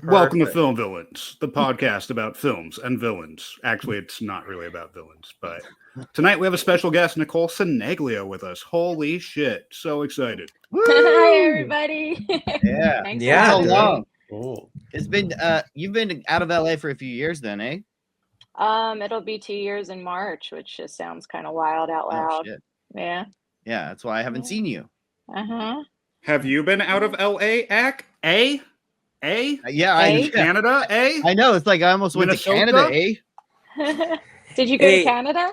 Welcome to Film Villains, the podcast about films and villains. Actually, it's not really about villains, but tonight we have a special guest, Nicole Cinaglia, with us. Holy shit. So excited. Hi, everybody. Yeah. Thanks Yeah. for having So long. me. Cool. It's been you've been out of LA for a few years then, eh? It'll be 2 years in March, which just sounds kind of wild out Oh loud. shit. Yeah. Yeah, that's why I haven't seen you. Uh-huh. Have you been out of LA, Ack? A? Yeah, Eh? Canada, I know. It's like I almost went to Minnesota? Canada, eh? Did you go to Canada?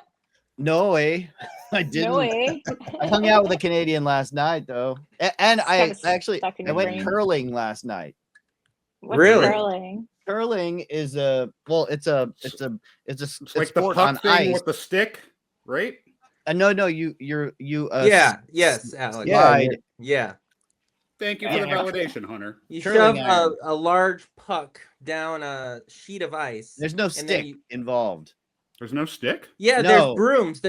No, eh? I didn't. No way. I hung out with a Canadian last night though. And I Kinda actually stuck in I your went brain. curling last night. What's Really? curling? Curling is a It's like the sport on puck thing ice. with the stick, right? No, you Yes, Alex. slide. Yeah. Thank you for the validation, Hunter. You Curling shove iron. a large puck down a sheet of ice. There's no then stick involved. There's no stick? Yeah, No. there's brooms,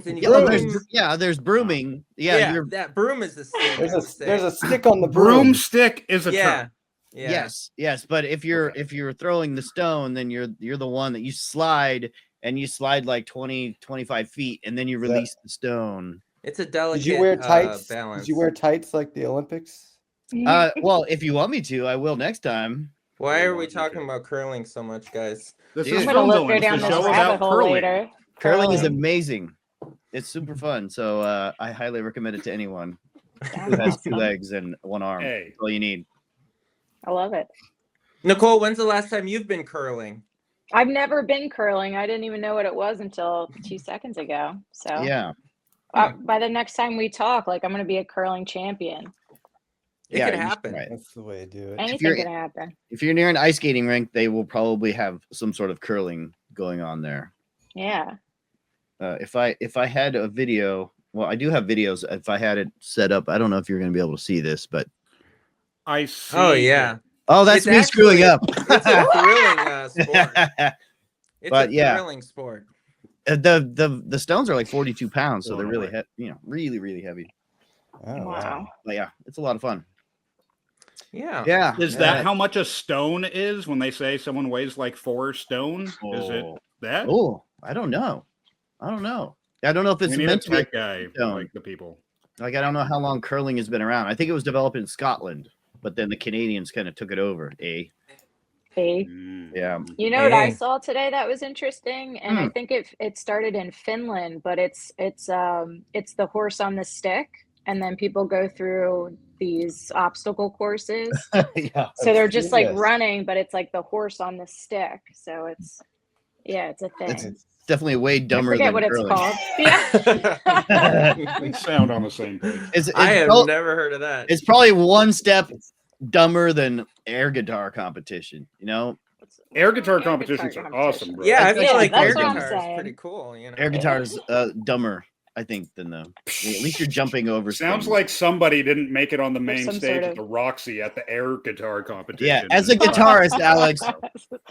and you There's brooming. yeah, that broom is the stick. There's a stick on the Broomstick is a yeah. term. Yeah. Yes, but if you're Okay. if you're throwing the stone, then you're the one that you slide, and you slide like 20-25 feet, and then you release the stone. It's a delicate Did you wear tights? balance. Did you wear tights like the Olympics? Well, if you want me to, I will next time. Why I are we want you talking to. about curling so much, guys? This Dude. is I'm gonna Film go Villains, down the this show rabbit about hole curling. later. Curling is amazing. It's super fun. So I highly recommend it to anyone who has two legs and one arm. Hey. That's all you need. I love it. Nicole, when's the last time you've been curling? I've never been curling. I didn't even know what it was until 2 seconds ago. So Yeah. by the next time we talk, like I'm gonna be a curling champion. It Yeah, could you should happen. try it. That's the way to do it. Anything you're- can happen. If you're near an ice skating rink, they will probably have some sort of curling going on there. Yeah. If I had a video, well, I do have videos. If I had it set up, I don't know if you're going to be able to see this, but I see. Oh yeah. oh, that's It's me screwing actually- up. It's a thrilling sport. It's But a yeah. thrilling sport. The stones are like 42 pounds, so they're really Illinois. really heavy. Oh, Wow. But yeah, it's a lot of fun. Yeah. Yeah, Is that how much a stone is when they say someone weighs like 4 stone? Is it Oh. that? Oh, I don't know. I don't know if it's we need a meant to be. tech guy stone. like the people. Like I don't know how long curling has been around. I think it was developed in Scotland, but then the Canadians kind of took it over. Hey. Yeah. You know what I Hey. saw today that was interesting, and I think it started in Finland, but it's the horse on the stick, and then people go through these obstacle courses. Yeah. So they're just like Yes. running, but it's like the horse on the stick. So it's a thing. It's definitely way I dumber forget than what it's curling. called. Yeah. We sound on the same page. I have prob- never heard of that. it's probably one step dumber than air guitar competition. You know, Air guitar Air competitions guitar are awesome, bro. Yeah, I feel Yeah, like air that's what I'm guitar is saying. pretty cool. You know, air guitar is dumber, I think, than the. At least you're jumping over. Sounds things. like somebody didn't make it on the main some stage sort at of- the Roxy at the air guitar competition. Yeah, as a guitarist, Alex.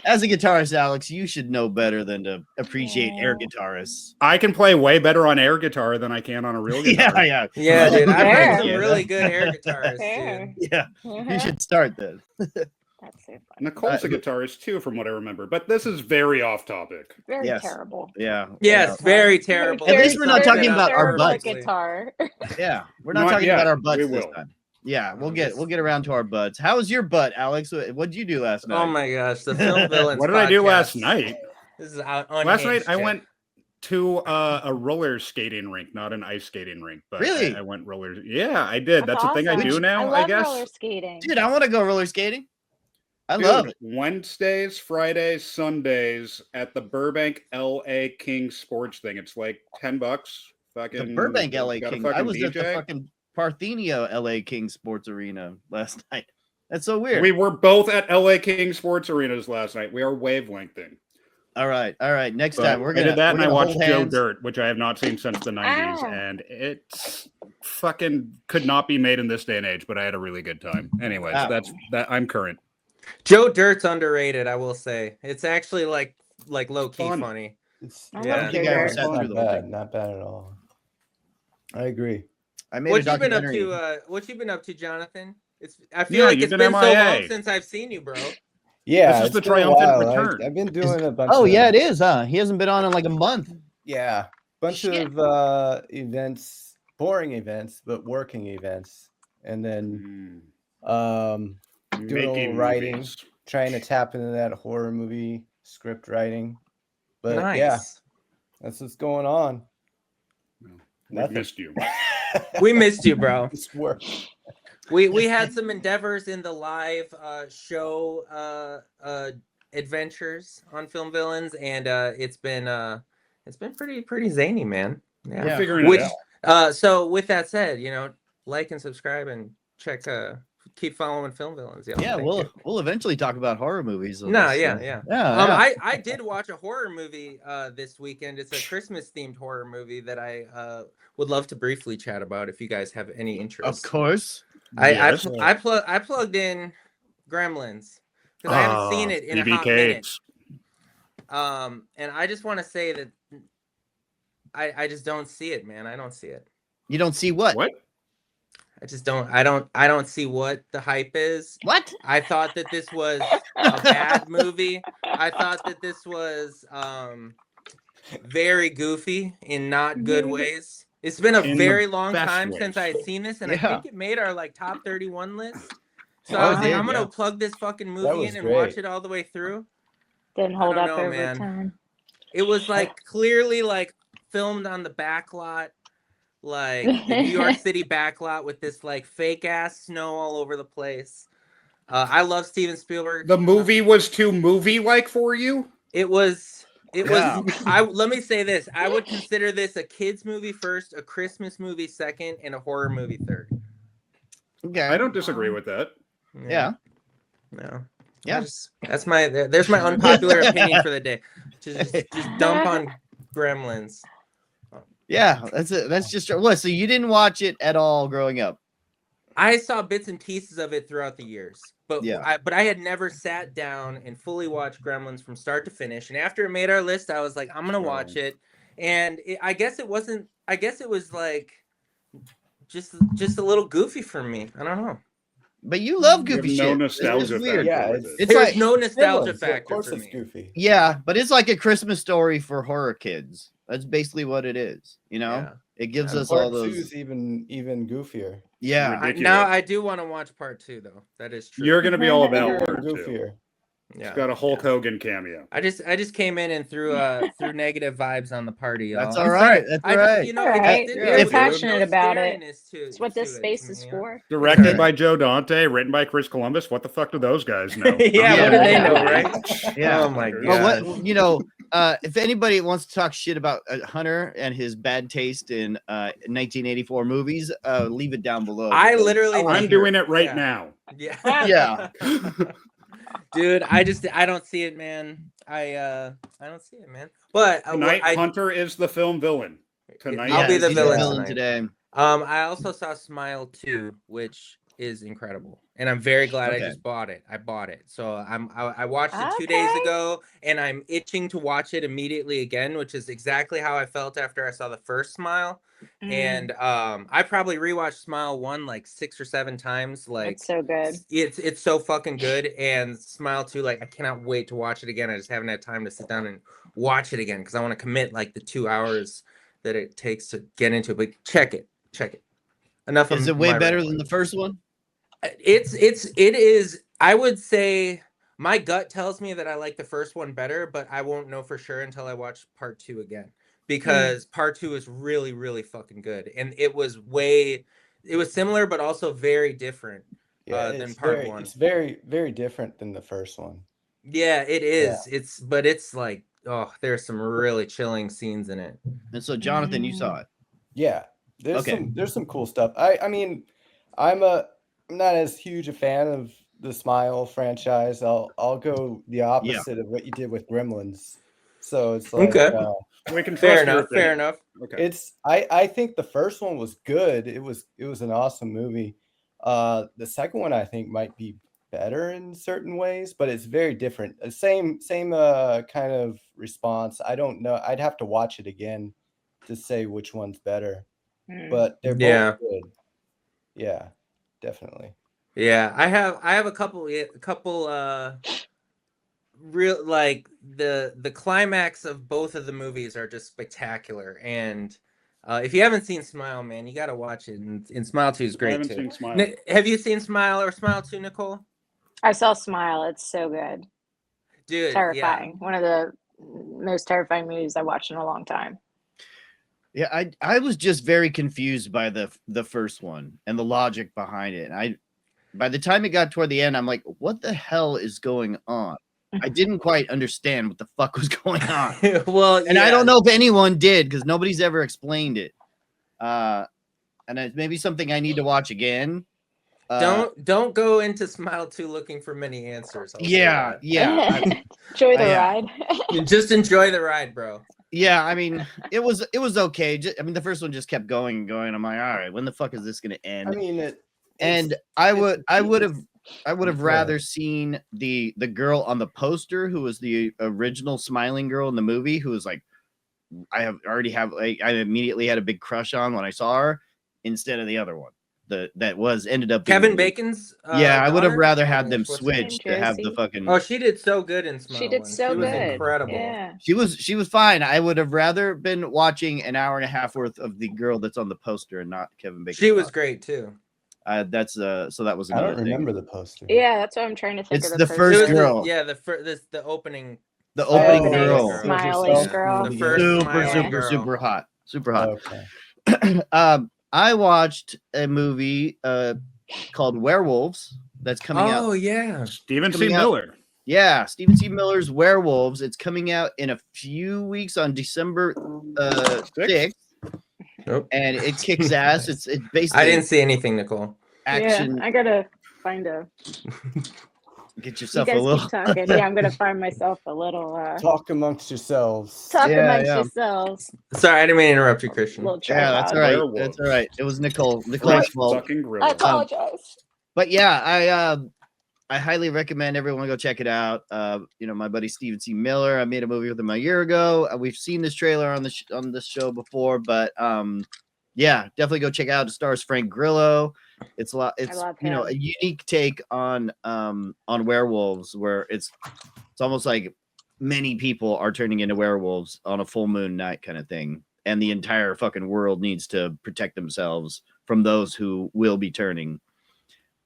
As a guitarist, Alex, you should know better than to appreciate air guitarists. I can play way better on air guitar than I can on a real guitar. Yeah. yeah, dude. I've Fair. heard some really good air guitarists, Fair. dude. Yeah, you should start then. That's so funny. Nicole's a guitarist too, from what I remember. But this is very off topic. Very Yes. terrible. Yeah. Yes, very terrible. At least we're not Very talking about our terrible butts. Guitar. Yeah, we're not Not talking yet. about our butts We this will. time. Yeah, we'll get around to our butts. How was your butt, Alex? What did you do last night? Oh my gosh, the film villains. What did I do podcast. last night? This is unhinged Last night I shit. went to a roller skating rink, not an ice skating rink. But Really? I went roller. Yeah, I did. That's a thing I awesome. do now. I I love guess. roller skating. Dude, I want to go roller skating. I Dude, love it. Wednesdays, Fridays, Sundays at the Burbank LA King Sports thing. It's like $10. Fucking The Burbank LA got a King. I fucking was at the DJ. fucking Parthenia LA King Sports Arena last night. That's so weird. We were both at LA King Sports Arenas last night. We are wavelengthing. All right. Next But time we're I gonna. did that, we're and I gonna watched hold Joe hands. Dirt, which I have not seen since the 90s, Ah. and it's fucking could not be made in this day and age. But I had a really good time. Anyways, Ah. that's that. I'm current. Joe Dirt's underrated, I will say. It's actually like low key Fun. funny. It's I Yeah. love I think I ever Joe sat Dirt. through not the whole bad. thing. Not bad at all. I agree. I made What a you been up documentary. to? What you been up to, Jonathan? I feel Yeah, like you've it's been been so MIA. long since I've seen you, bro. Yeah, This is it's the been a triumphant while. return. I've been doing a bunch. Oh of, yeah, it is, huh? He hasn't been on in like a month. Yeah, bunch Shit. of events, boring events, but working events, and then doing a little Making writing, movies. trying to tap into that horror movie script writing. But yeah, Nice. that's what's going on. We've Nothing. missed you. We missed you, bro. Just work. We had some endeavors in the live show adventures on Film Villains, and it's been pretty zany, man. We're Yeah. figuring Which it out. so with that said, like and subscribe and check keep following Film Villains. Y'all. Yeah, Thank you. we'll eventually talk about horror movies. on No, this, yeah, so- yeah. yeah. I did watch a horror movie this weekend. It's a Christmas themed horror movie that I would love to briefly chat about if you guys have any interest. Of course. Yes. I plugged in Gremlins because I haven't seen it in a hot minute. BBKs. And I just want to say that I just don't see it, man. I don't see it. You don't see what? What? I just don't. I don't see what the hype is. What? I thought that this was a bad movie. I thought that this was very goofy in not good ways. It's been a In the very long best time ways. since I had seen this, and I Yeah. think it made our like top 31 list. So Oh, I was it like, did, I'm gonna yeah. plug this fucking That movie was in and watch great. it all the way through. Didn't hold don't up know, over man. time. It was like clearly like filmed on the back lot, like the New York City back lot with this like fake ass snow all over the place. I love Steven Spielberg. The movie was too movie-like for you? It was. Yeah. Let me say this. I would consider this a kids movie first, a Christmas movie second, and a horror movie third. Okay. I don't disagree with that. Yeah. No. Yeah. That's my. There's my unpopular opinion for the day. Just dump on Gremlins. Yeah. That's it. That's just what. So you didn't watch it at all growing up? I saw bits and pieces of it throughout the years, but Yeah. I had never sat down and fully watched Gremlins from start to finish. And after it made our list, I was like, I'm gonna watch it. And I guess it wasn't. I guess it was like just a little goofy for me. I don't know. But you love You have goofy no shit. nostalgia It's weird. Yeah, factor with it's- it. It's There's like no nostalgia Gremlins, factor of course for it's me. goofy. yeah, but it's like a Christmas story for horror kids. That's basically what it is. You know, Yeah. it gives Yeah. us all Part those. two's even goofier. Yeah. Ridiculous. Now I do want to watch part 2 though. That is true. You're going to be all Bigger about and part two. goofier. yeah. It's got a Hulk Hogan cameo. I just came in and threw negative vibes on the party, y'all. That's I'm all right. sorry. That's I all just, right. you know, All it just right. didn't- You're there was passionate no about it. scariness to- It's what this to it space to is me, for. Directed Okay. by Joe Dante, written by Chris Columbus. What the fuck do those guys know? Yeah, what do they know, right? Yeah. Oh my Well, Well, god. what you know, if anybody wants to talk shit about Hunter and his bad taste in 1984 movies, leave it down below. I because literally wanna I'm hear doing it right Yeah. now. Yeah. Yeah. Dude, I don't see it, man. I don't see it, man. But Tonight, Hunter is the film villain. Tonight, I'll be Yeah, the he's villain villain tonight. today. I also saw Smile 2, which is incredible, and I'm very glad I Okay. just bought it. I bought it, so I watched it 2 days Okay. ago, and I'm itching to watch it immediately again, which is exactly how I felt after I saw the first Smile. And I probably rewatched Smile 1 like 6 or 7 times. Like It's so good. it's so fucking good, and Smile 2, like I cannot wait to watch it again. I just haven't had time to sit down and watch it again because I want to commit like the 2 hours that it takes to get into it. But check it. Enough. Is of it way my better rambling. than the first one? It is. I would say my gut tells me that I like the first one better, but I won't know for sure until I watch part 2 again, because part 2 is really, really fucking good, and it was similar but also very different than it's part very, 1. It's very, very different than the first one. Yeah, it is. It's like, oh, there's some really chilling scenes in it. And so, Jonathan, you saw it. Yeah, Okay. there's some cool stuff. I mean, I'm not as huge a fan of the Smile franchise. I'll go the opposite of what you did with Gremlins. So it's like Okay. We can Fair trust your enough. Fair opinion. enough. Okay. I think the first one was good. It was an awesome movie. The second one I think might be better in certain ways, but it's very different. Same kind of response. I don't know. I'd have to watch it again to say which one's better. But they're both good. Yeah, definitely. Yeah, I have a couple real like the climax of both of the movies are just spectacular. And if you haven't seen Smile, man, you got to watch it. And Smile 2 is I great haven't too. seen Smile. Have you seen Smile or Smile 2, Nicole? I saw Smile. It's so good. Dude, Terrifying. One of the most terrifying movies I watched in a long time. Yeah, I was just very confused by the first one and the logic behind it. And by the time it got toward the end, I'm like, what the hell is going on? I didn't quite understand what the fuck was going on. Well, And I don't know if anyone did, because nobody's ever explained it. And it's maybe something I need to watch again. Don't go into Smile 2 looking for many answers. Yeah. Enjoy the ride. Just enjoy the ride, bro. Yeah, I mean, it was okay. I mean, the first one just kept going and going. I'm like, all right, when the fuck is this gonna end? I mean, I would have rather seen the girl on the poster who was the original smiling girl in the movie, who was like, I immediately had a big crush on when I saw her, instead of the other one that ended up being Kevin Bacon's. I would have daughter? rather had Oh, them what's her switched to have the fucking. Oh, she did so good in Smile. She did so she was good. Incredible. Yeah. She was fine. I would have rather been watching an hour and a half worth of the girl that's on the poster and not Kevin Bacon. She was great too. That's so that was I another don't thing. remember the poster. Yeah, that's what I'm trying to think It's of. the first girl. The opening. The opening Oh, girl. Smiling girl. The first smiling girl. super hot. Super hot. Okay. I watched a movie called Werewolves that's coming out. Oh yeah, Stephen C. Coming out- Miller. Yeah, Stephen C. Miller's Werewolves. It's coming out in a few weeks on December 6th. Nope. And it kicks ass. It's basically I didn't see anything, Nicole. action. Yeah, I gotta find a. Get You yourself guys a little. keep talking. Yeah, I'm gonna find myself a little. Talk amongst yourselves. Talk Yeah, amongst yeah. yourselves. Sorry, I didn't mean to interrupt you, Christian. Little Yeah, that's all right. Werewolves. That's all right. It was Nicole's Fresh fault. fucking grill. I apologize. But yeah, I highly recommend everyone go check it out. My buddy Stephen C. Miller, I made a movie with him a year ago. We've seen this trailer on this show before, but yeah, definitely go check it out. It stars Frank Grillo. It's a lot. It's love a him. unique take on werewolves, where it's almost like many people are turning into werewolves on a full moon night kind of thing, and the entire fucking world needs to protect themselves from those who will be turning.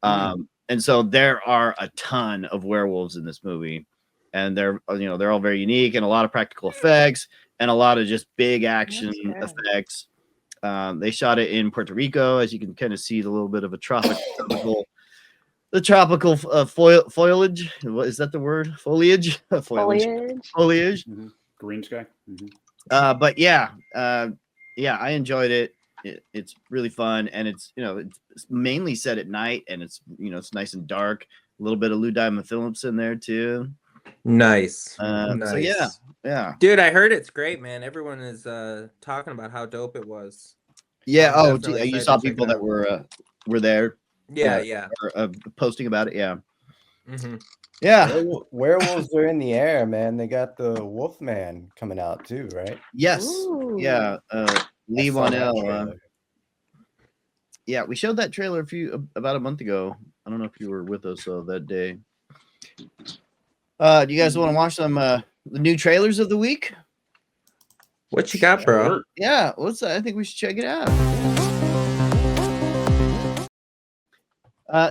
And so there are a ton of werewolves in this movie, and they're all very unique, and a lot of practical effects and a lot of just big action effects. They shot it in Puerto Rico, as you can kind of see a little bit of a tropical foliage. What is that the word? Foliage. Foliage. Mm-hmm. Green sky. Mm-hmm. But yeah, I enjoyed it. It's really fun, and it's mainly set at night, and it's nice and dark. A little bit of Lou Diamond Phillips in there too. Nice. So yeah. Dude, I heard it's great, man. Everyone is talking about how dope it was. Yeah. I'm Oh, definitely you excited saw to check people it that out. were there. Yeah. Or, posting about it. Yeah. Mm-hmm. Yeah. Werewolves are in the air, man. They got the Wolfman coming out too, right? Yes. Ooh. Yeah. Lee I saw that Wanell. trailer. Yeah, we showed that trailer about a month ago. I don't know if you were with us that day. Do you guys want to watch some the new trailers of the week? What you got, bro? Yeah, I think we should check it out.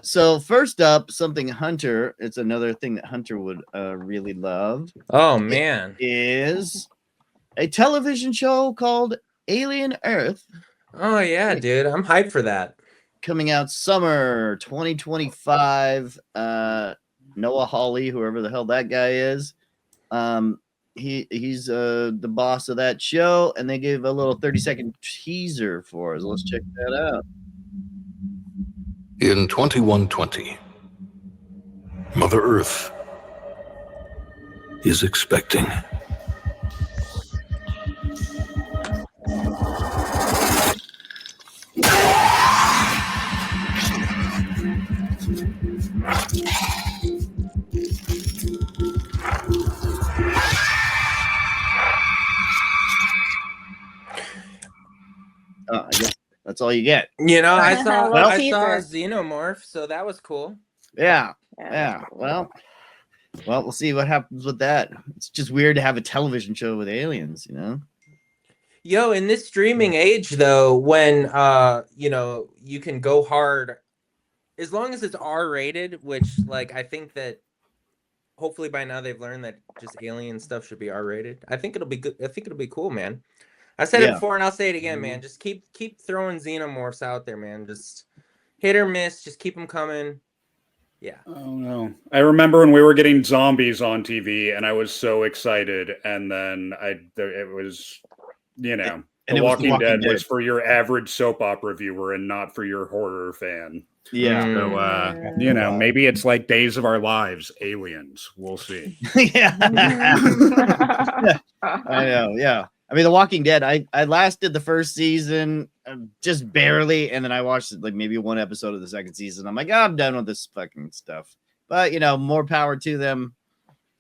So first up, something Hunter. It's another thing that Hunter would really love. Oh man, is a television show called Alien Earth. Oh yeah, dude, I'm hyped for that. Coming out summer 2025. Noah Hawley, whoever the hell that guy is, he's the boss of that show, and they gave a little 30-second teaser for us. Let's check that out. In 2120, Mother Earth is expecting. I guess that's all you get. I saw teaser. Xenomorph, so that was cool. Yeah. Well, Well, we'll see what happens with that. It's just weird to have a television show with aliens, you know? Yo, in this streaming age, though, when you know, you can go hard as long as it's R-rated, which like I think that hopefully by now they've learned that just alien stuff should be R-rated. I think it'll be good. I think it'll be cool, man. I said it before and I'll say it again, man. Just keep throwing xenomorphs out there, man. Just hit or miss. Just keep them coming. Yeah. Oh no! I remember when we were getting zombies on TV, and I was so excited, and then it was, you know, And The it was The Walking Walking Dead Dead. was for your average soap opera viewer and not for your horror fan. Yeah. So, you know, maybe it's like Days of Our Lives, Aliens. We'll see. Yeah. I know. Yeah. I mean, The Walking Dead, I lasted the first season just barely, and then I watched like maybe one episode of the second season. I'm like, I'm done with this fucking stuff. But, you know, more power to them,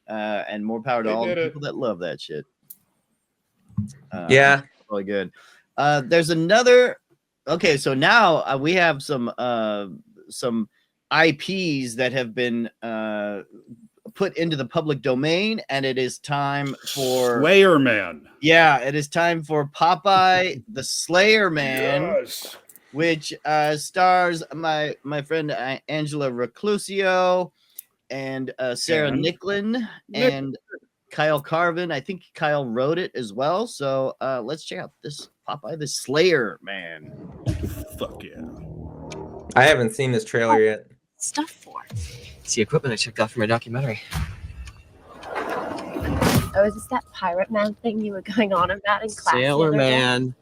and more power to all the people that love that shit. Yeah. Really good. There's another. Okay, so now we have some IPs that have been put into the public domain, and it is time for Slayer Man. Yeah, it is time for Popeye the Slayer Man, Yes. which stars my friend Angela Reclusio and Sarah And? Nicklin and Kyle Carvin. I think Kyle wrote it as well. So let's check out this Popeye the Slayer Man. Fuck yeah. I haven't seen this trailer yet. Stuff for? It's the equipment I checked out for my documentary. Oh, is this that pirate man thing you were going on about in class? Sailor Man.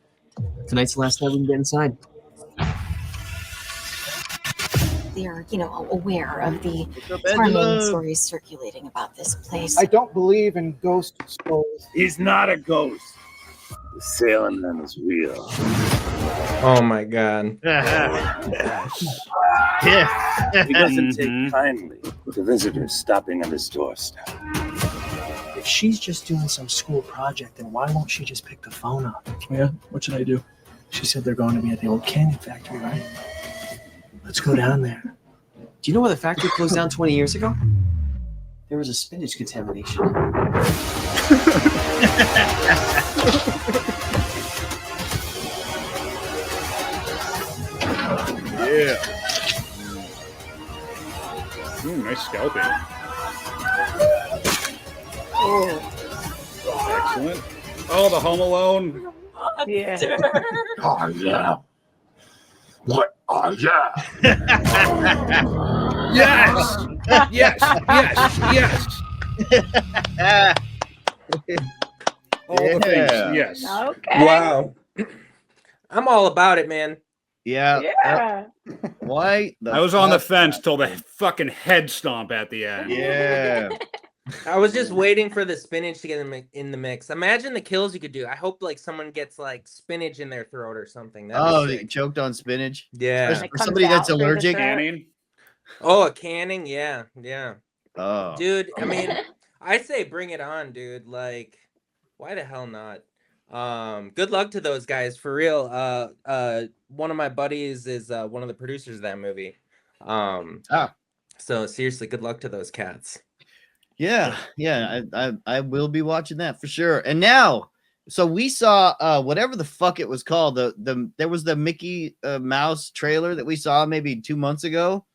Tonight's the last night we can get inside. They're, aware of the charming stories circulating about this place. I don't believe in ghost stories. He's not a ghost. The Sailor Man is real. Oh my god. He doesn't take kindly to visitors stopping at his doorstep. If she's just doing some school project, then why won't she just pick the phone up? Yeah, what should I do? She said they're going to be at the old candy factory, right? Let's go down there. Do you know where the factory closed down 20 years ago? There was a spinach contamination. Yeah. Ooh, nice scalping. Oh. Excellent. Oh, the Home Alone. Yeah. Oh, yeah. What? Oh, yeah. Yes. Yes. Yes. Yes. All the things. Yes. Okay. Wow. I'm all about it, man. Yeah. Yeah. Why? I was on the fence till the fucking head stomp at the end. Yeah. I was just waiting for the spinach to get in the mix. Imagine the kills you could do. I hope like someone gets like spinach in their throat or something. They choked on spinach. Yeah. Especially for somebody that's allergic. Canning. Oh, a canning. Yeah. Oh, dude. I mean, I say bring it on, dude. Like, why the hell not? Good luck to those guys for real. One of my buddies is one of the producers of that movie. So seriously, good luck to those cats. Yeah. I will be watching that for sure. And now, so we saw whatever the fuck it was called. There was the Mickey Mouse trailer that we saw maybe 2 months ago.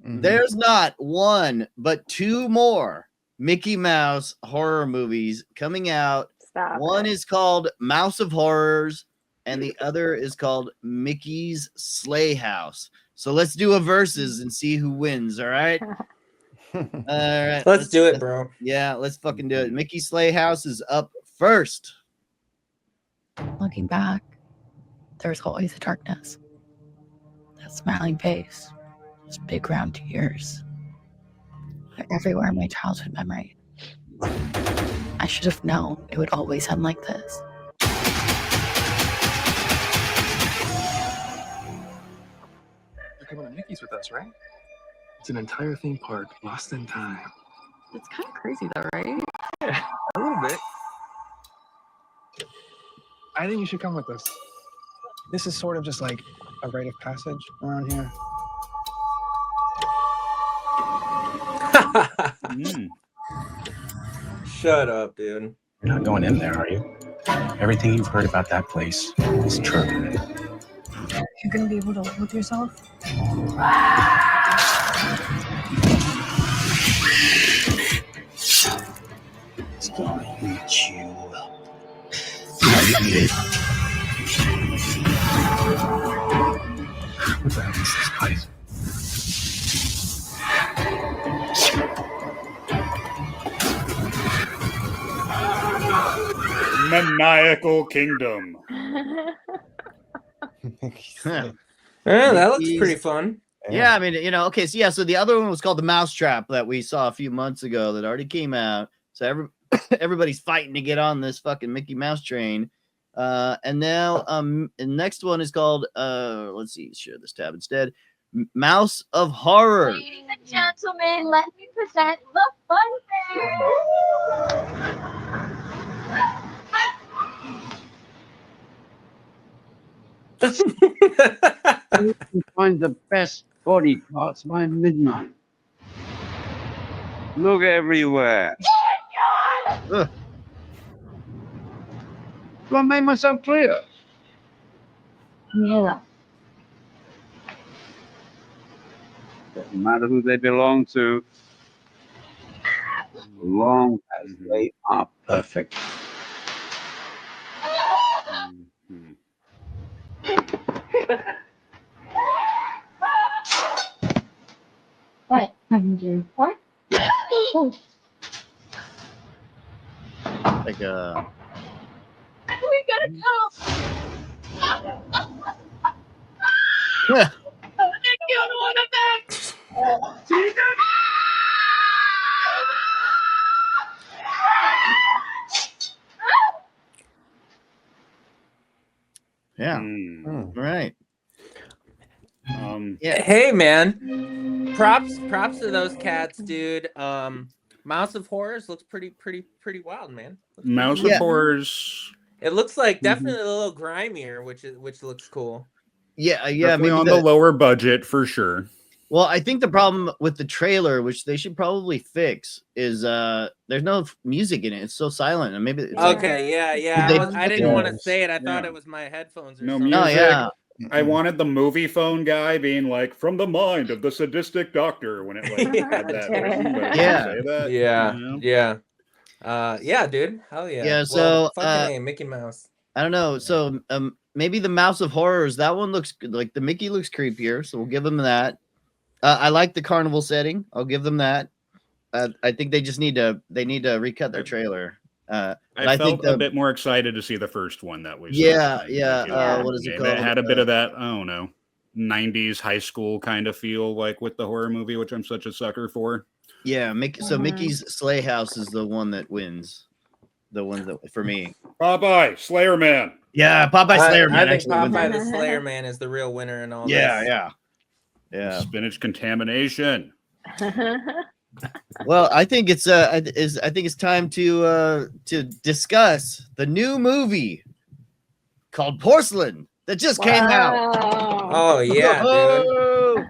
Mm-hmm. There's not one but two more Mickey Mouse horror movies coming out. One is called Mouse of Horrors, and the other is called Mickey's Sleigh House. So let's do a versus and see who wins. All right. All right. Let's do it, bro. Yeah, let's fucking do it. Mickey's Sleigh House is up first. Looking back, there's always a darkness. That smiling face, those big round ears. They're everywhere in my childhood memory. I should have known it would always end like this. You're coming to Mickey's with us, right? It's an entire theme park lost in time. It's kind of crazy though, right? Yeah, a little bit. I think you should come with us. This is sort of just like a rite of passage around here. Shut up, dude. You're not going in there, are you? Everything you've heard about that place is true. You're gonna be able to live with yourself? It's gonna eat you. What the hell is this place? Maniacal Kingdom. Yeah, that looks pretty fun. Yeah, I mean, you know, okay, so yeah, so the other one was called The Mousetrap that we saw a few months ago that already came out. So everybody's fighting to get on this fucking Mickey Mouse train. And now the next one is called let's see, share this tab instead. Mouse of Horror. Ladies and gentlemen, let me present the Fun You can find the best body parts by midnight. Look everywhere. Ugh. Do I make myself clear? Yeah. Doesn't matter who they belong to, as long as they are perfect. What? What? Like We gotta go. Yeah. They killed one of them. Yeah. Right. Yeah. Hey, man. Props to those cats, dude. Mouse of Horrors looks pretty wild, man. Mouse of Horrors. It looks like definitely a little grimier, which looks cool. Yeah, Definitely on the lower budget for sure. Well, I think the problem with the trailer, which they should probably fix, is there's no music in it. It's so silent, and maybe it's Okay, yeah. I didn't want to say it. I thought it was my headphones or No something. music. yeah. I wanted the movie phone guy being like, from the mind of the sadistic doctor when it like had that written, but it didn't say that. Yeah, dude. Hell yeah. Yeah, so fucking Mickey Mouse. I don't know. So maybe the Mouse of Horrors, that one looks good. Like the Mickey looks creepier, so we'll give them that. I like the carnival setting. I'll give them that. I think they just need to recut their trailer. I felt a bit more excited to see the first one that we saw. What is it called? It had a bit of that, I don't know, 90s high school kind of feel like with the horror movie, which I'm such a sucker for. Yeah, Mickey's Sleigh House is the one that wins. The one that for me. Popeye, Slayer Man. Yeah, Popeye Slayer Man. I think Popeye the Slayer Man is the real winner in all this. Yeah. Spinach contamination. Well, I think it's time to discuss the new movie called Porcelain that just came out. Oh yeah, dude.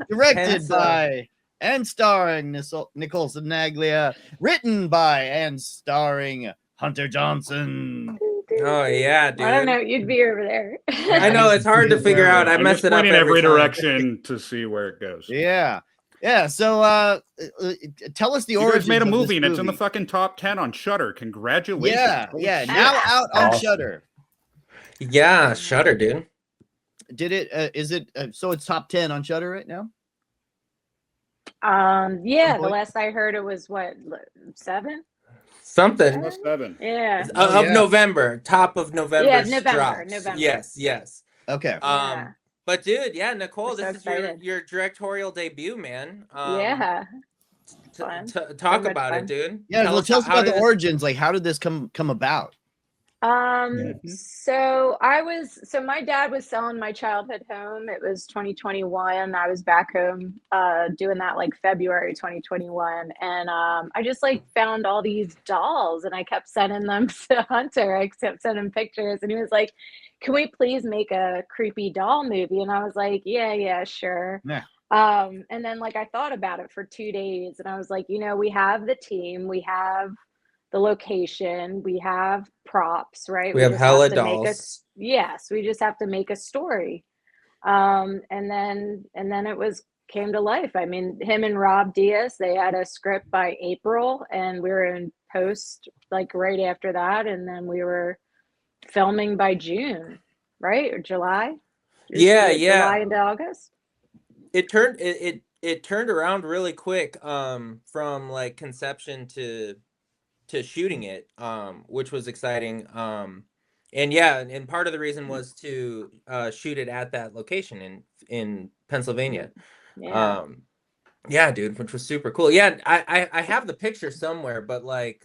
Directed by and starring Nicole Cinaglia, written by and starring Hunter Johnson. Oh yeah, dude. I don't know. You'd be over there. I know it's hard to figure out. I mess it up in every time. direction to see where it goes. Yeah. So tell us the you origin. Guys made a movie and it's in the fucking top 10 on Shudder. Congratulations! Yeah. Now out on Shudder. Yeah, Shudder, dude. Did it? Is it? So it's top 10 on Shudder right now. Yeah. The last I heard, it was what 7. Something. 7. Yeah. Of November, top of November. Yeah, November. Yes. Okay. But dude, yeah, Nicole, We're this so is your directorial debut, man. Yeah. Talk about it, dude. Yeah, tell us about the origins. Like, how did this come about? So my dad was selling my childhood home. It was 2021. I was back home doing that like February 2021. And I just like found all these dolls and I kept sending them to Hunter. I kept sending pictures and he was like, can we please make a creepy doll movie? And I was like, yeah, sure. Yeah. And then like I thought about it for 2 days and I was like, we have the team, we have the location, we have props, right? We have just hella to make dolls. yes, we just have to make a story. And then it came to life. I mean, him and Rob Diaz, they had a script by April, and we were in post like right after that, and then we were filming by June, right? Or July? Yeah, July into August. It turned around really quick from like conception to shooting it, which was exciting. And part of the reason was to shoot it at that location in Pennsylvania. Yeah. Yeah, dude, which was super cool. Yeah, I have the picture somewhere, but like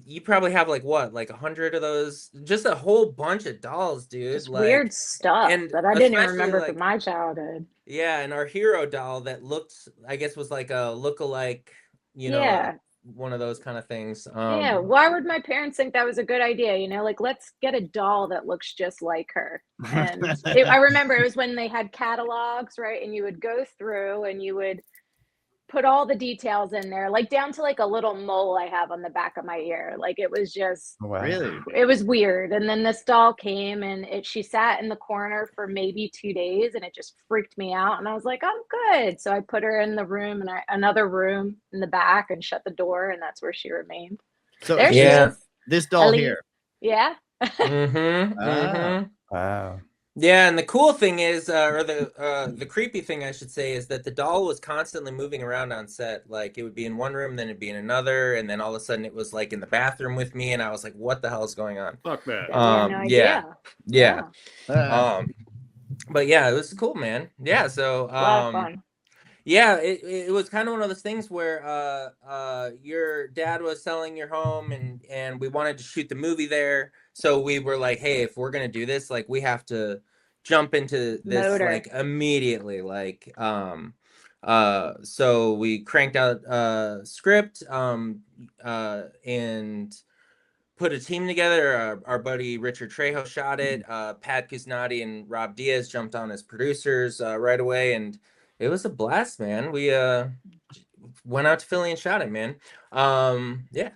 you probably have like what, like 100 of those, just a whole bunch of dolls, dude. Just like weird stuff and that I didn't even especially, remember like, from my childhood. yeah, and our hero doll that looked, I guess, was like a look-alike, Yeah. one of those kind of things. Yeah, why would my parents think that was a good idea? Like, let's get a doll that looks just like her. And I remember it was when they had catalogs, right? And you would go through and you would put all the details in there, like down to like a little mole I have on the back of my ear. Like, it was just Really? it was weird. And then this doll came, and she sat in the corner for maybe 2 days, and it just freaked me out. And I was like, I'm good. So I put her in the room, and another room in the back, and shut the door, and that's where she remained. So there she is. This doll Ellie. here. Yeah. Wow. Yeah, and the cool thing is, or the creepy thing, I should say, is that the doll was constantly moving around on set. Like, it would be in one room, then it'd be in another, and then all of a sudden it was like in the bathroom with me, and I was like, "What the hell is going on?" Fuck that. No idea. Yeah. But yeah, it was cool, man. Yeah, so A lot of fun. yeah, it was kind of one of those things where your dad was selling your home, and we wanted to shoot the movie there. So we were like, hey, if we're gonna do this, like, we have to jump into this like immediately. Like, so we cranked out script and put a team together. Our buddy Richard Trejo shot it. Pat Kuznati and Rob Diaz jumped on as producers right away, and it was a blast, man. We went out to Philly and shot it, man. Yeah.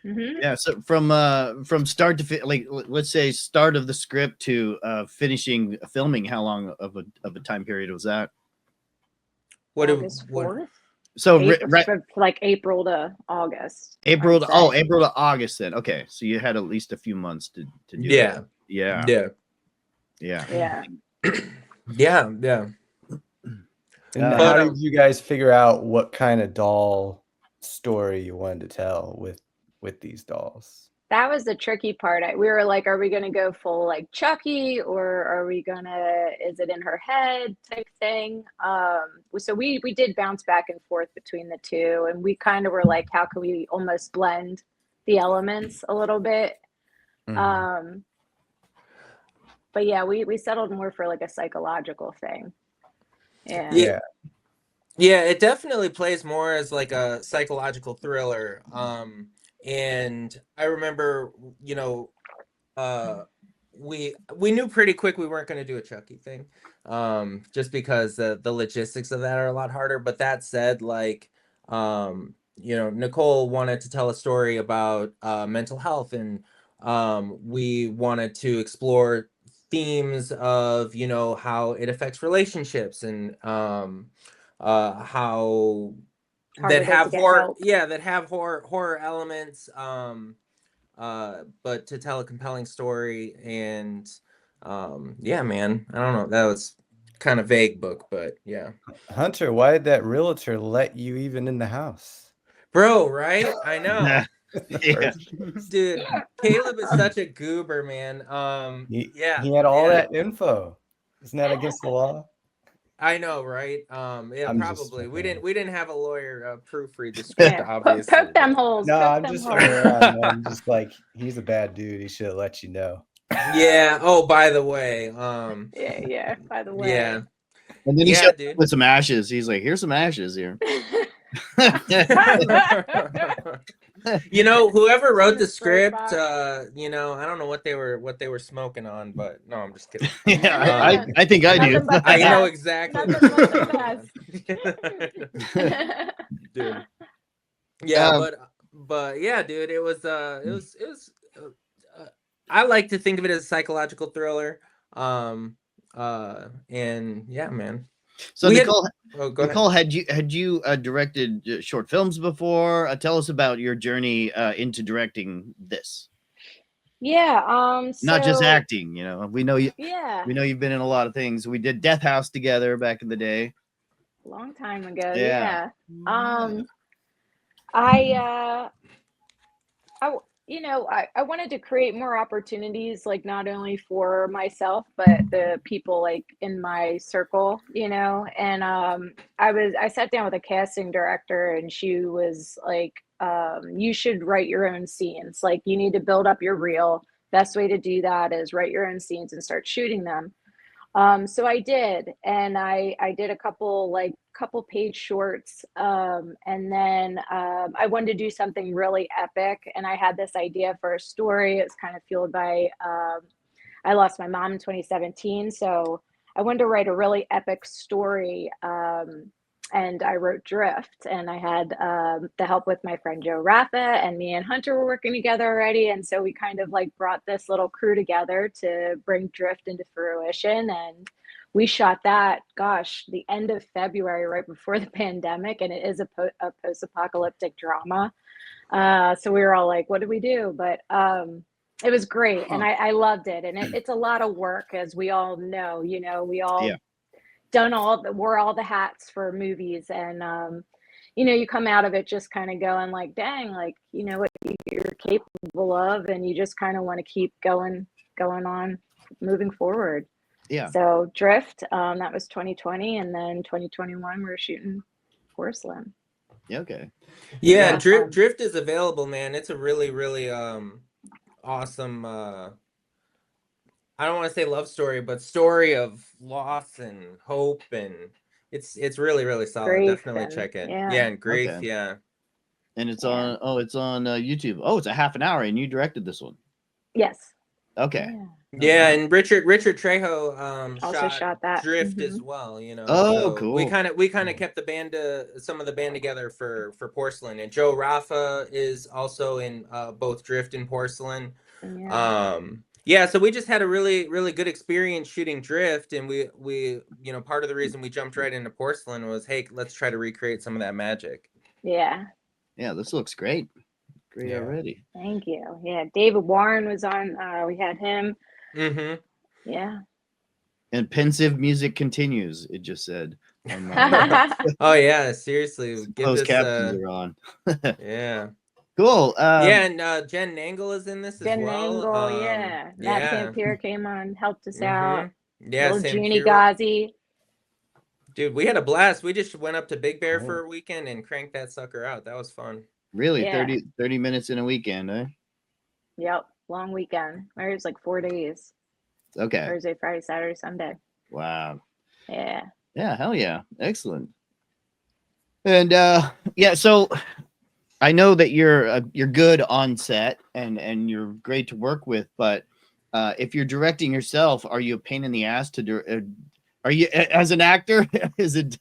Yeah, so from start to like, let's say start of the script to finishing filming, how long of a time period was that? August 4th? So like April to August. April to August then. Okay, so you had at least a few months to do that. Yeah. And how did you guys figure out what kind of doll story you wanted to tell with these dolls? That was the tricky part. We were like, are we going to go full like Chucky, or are we going to, is it in her head type thing? So we did bounce back and forth between the two, and we kind of were like, how can we almost blend the elements a little bit? But yeah, we settled more for like a psychological thing. Yeah, it definitely plays more as like a psychological thriller. And I remember, we knew pretty quick we weren't going to do a Chucky thing, just because the logistics of that are a lot harder. But that said, like, Nicole wanted to tell a story about mental health, and we wanted to explore themes of how it affects relationships, and how that have horror elements, but to tell a compelling story. And yeah, man, I don't know, that was kind of vague book, but yeah. Hunter, why did that realtor let you even in the house? Bro, right? I know. Yeah. Dude, Caleb is such a goober, man. He had all that info. Isn't that against the law? I know, right? Yeah, I'm probably. We didn't have a lawyer proofread the script, obviously. Poke them holes. No, I'm them just holes. around, man. Just like, he's a bad dude. He should have let you know. Yeah. Oh, by the way. Yeah. By the way. Yeah. And then he showed up with some ashes. He's like, here's some ashes here. Whoever wrote the script, I don't know what they were smoking on, but no, I'm just kidding. Yeah, I think I do. I know exactly. Dude. Yeah, but yeah, dude, it was I like to think of it as a psychological thriller. And yeah, man. So Nicole, go Nicole, ahead. had you directed short films before? Tell us about your journey into directing this. Yeah. Not just So acting, you know. We know you. yeah, We know you've been in a lot of things. We did Death House together back in the day. long time ago. Yeah. I wanted to create more opportunities, like not only for myself, but the people like in my circle, and I sat down with a casting director and she was like, you should write your own scenes. Like you need to build up your reel. Best way to do that is write your own scenes and start shooting them. So I did, and I did a couple page shorts, and then I wanted to do something really epic, and I had this idea for a story. It's kind of fueled by I lost my mom in 2017, so I wanted to write a really epic story. And I wrote Drift, and I had the help with my friend Joe Raffa, and me and Hunter were working together already. And so we kind of like brought this little crew together to bring Drift into fruition. And we shot that, gosh, the end of February, right before the pandemic. And it is a post-apocalyptic drama. So we were all like, what do we do? But it was great. And I loved it. And it's a lot of work, as we all know, we all wore all the hats for movies, and you come out of it just kind of going like, dang, like what you're capable of, and you just kind of want to keep going on, moving forward. So Drift, that was 2020, and then 2021 we're shooting Porcelain. Yeah, Drift is available, man. It's a really awesome I don't want to say love story, but story of loss and hope, and it's really solid. Grief. Definitely check it. Yeah. And grief. Okay. Yeah. And it's on. Oh, it's on YouTube. Oh, it's a half an hour, and you directed this one. Yes. Okay. Yeah, and Richard Trejo also shot that Drift as well. Oh, so cool. We kind of kept the band some of the band together for Porcelain, and Joe Raffa is also in both Drift and Porcelain. Yeah, so we just had a really good experience shooting Drift, and we part of the reason we jumped right into Porcelain was, hey, let's try to recreate some of that magic. Yeah, this looks great. Great already. Thank you. Yeah, David Warren was on. We had him. Yeah. And pensive music continues. It just said. Oh yeah, seriously. Those captions are on. Yeah. Cool. And Jen Nangle is in this as well. Jen Nangle, yeah. Matt Sampier came on, helped us out. Yeah, Junie Ghazi. Dude, we had a blast. We just went up to Big Bear for a weekend and cranked that sucker out. That was fun. Really? 30 minutes in a weekend, eh? Yep. Long weekend. It was like 4 days. Okay. Thursday, Friday, Saturday, Sunday. Wow. Yeah. Yeah, hell yeah. Excellent. And so I know that you're good on set and you're great to work with, but if you're directing yourself, are you a pain in the ass to do? Are you, as an actor, is it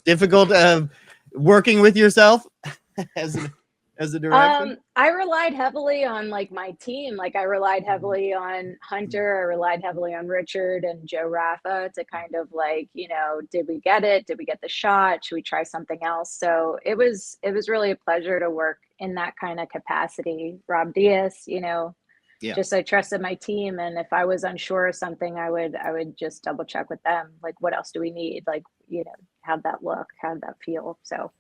difficult working with yourself as a director? I relied heavily on like my team. Like I relied heavily on Hunter. I relied heavily on Richard and Joe Raffa to kind of like, did we get it? Did we get the shot? Should we try something else? So it was really a pleasure to work in that kind of capacity. Rob Diaz, just I trusted my team, and if I was unsure of something, I would just double check with them. Like, what else do we need? Like, how'd that look? How'd that feel? So.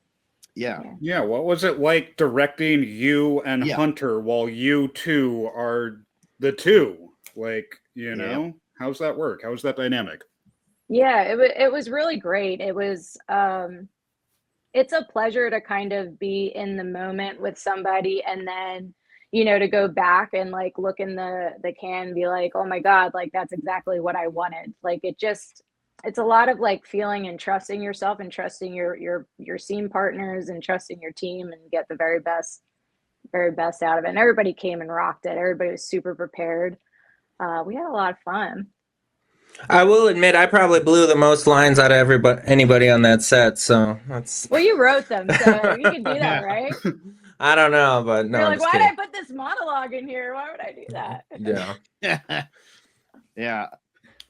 Yeah. What was it like directing you and Hunter while you two are the two? Like, how's that work? How's that dynamic? Yeah, it was really great. It was it's a pleasure to kind of be in the moment with somebody, and then to go back and like look in the can and be like, oh my God, like that's exactly what I wanted. Like it's a lot of like feeling and trusting yourself and trusting your scene partners and trusting your team and get the very best out of it. And everybody came and rocked it. Everybody was super prepared. We had a lot of fun. I will admit, I probably blew the most lines out of anybody on that set. So that's. Well, you wrote them, so you can do that, right? I don't know, but no. You're I'm like, just why did I kidding. put this monologue in here? Why would I do that? Yeah.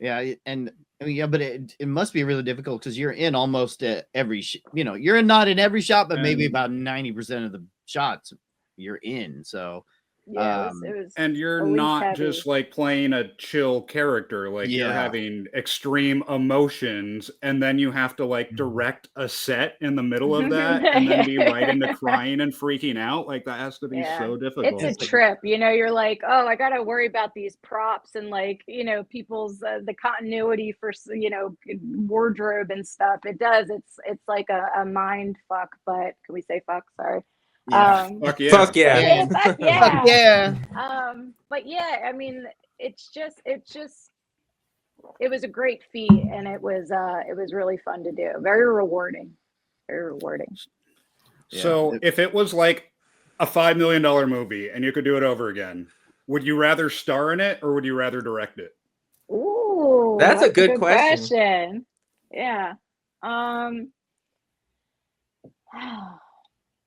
Yeah, and I mean, yeah, but it must be really difficult because you're in almost every, you're not in every shot, but maybe about 90% of the shots you're in. So Yeah, it was and you're police not heavy. just like playing a chill character, like you're Yeah. having extreme emotions, and then you have to like direct a set in the middle of that, and then be right into crying and freaking out. Like that has to be so difficult. It's a trip, you're like, oh, I got to worry about these props and like, people's the continuity for, wardrobe and stuff. It's like a mind fuck, but can we say fuck? Sorry. Yeah. Fuck yeah. Fuck yeah. Fuck yeah. Fuck yeah. But yeah, I mean, it was a great feat, and it was really fun to do. Very rewarding. Very rewarding. So if it was like a $5 million movie and you could do it over again, would you rather star in it or would you rather direct it? Ooh, That's a good question. Yeah. I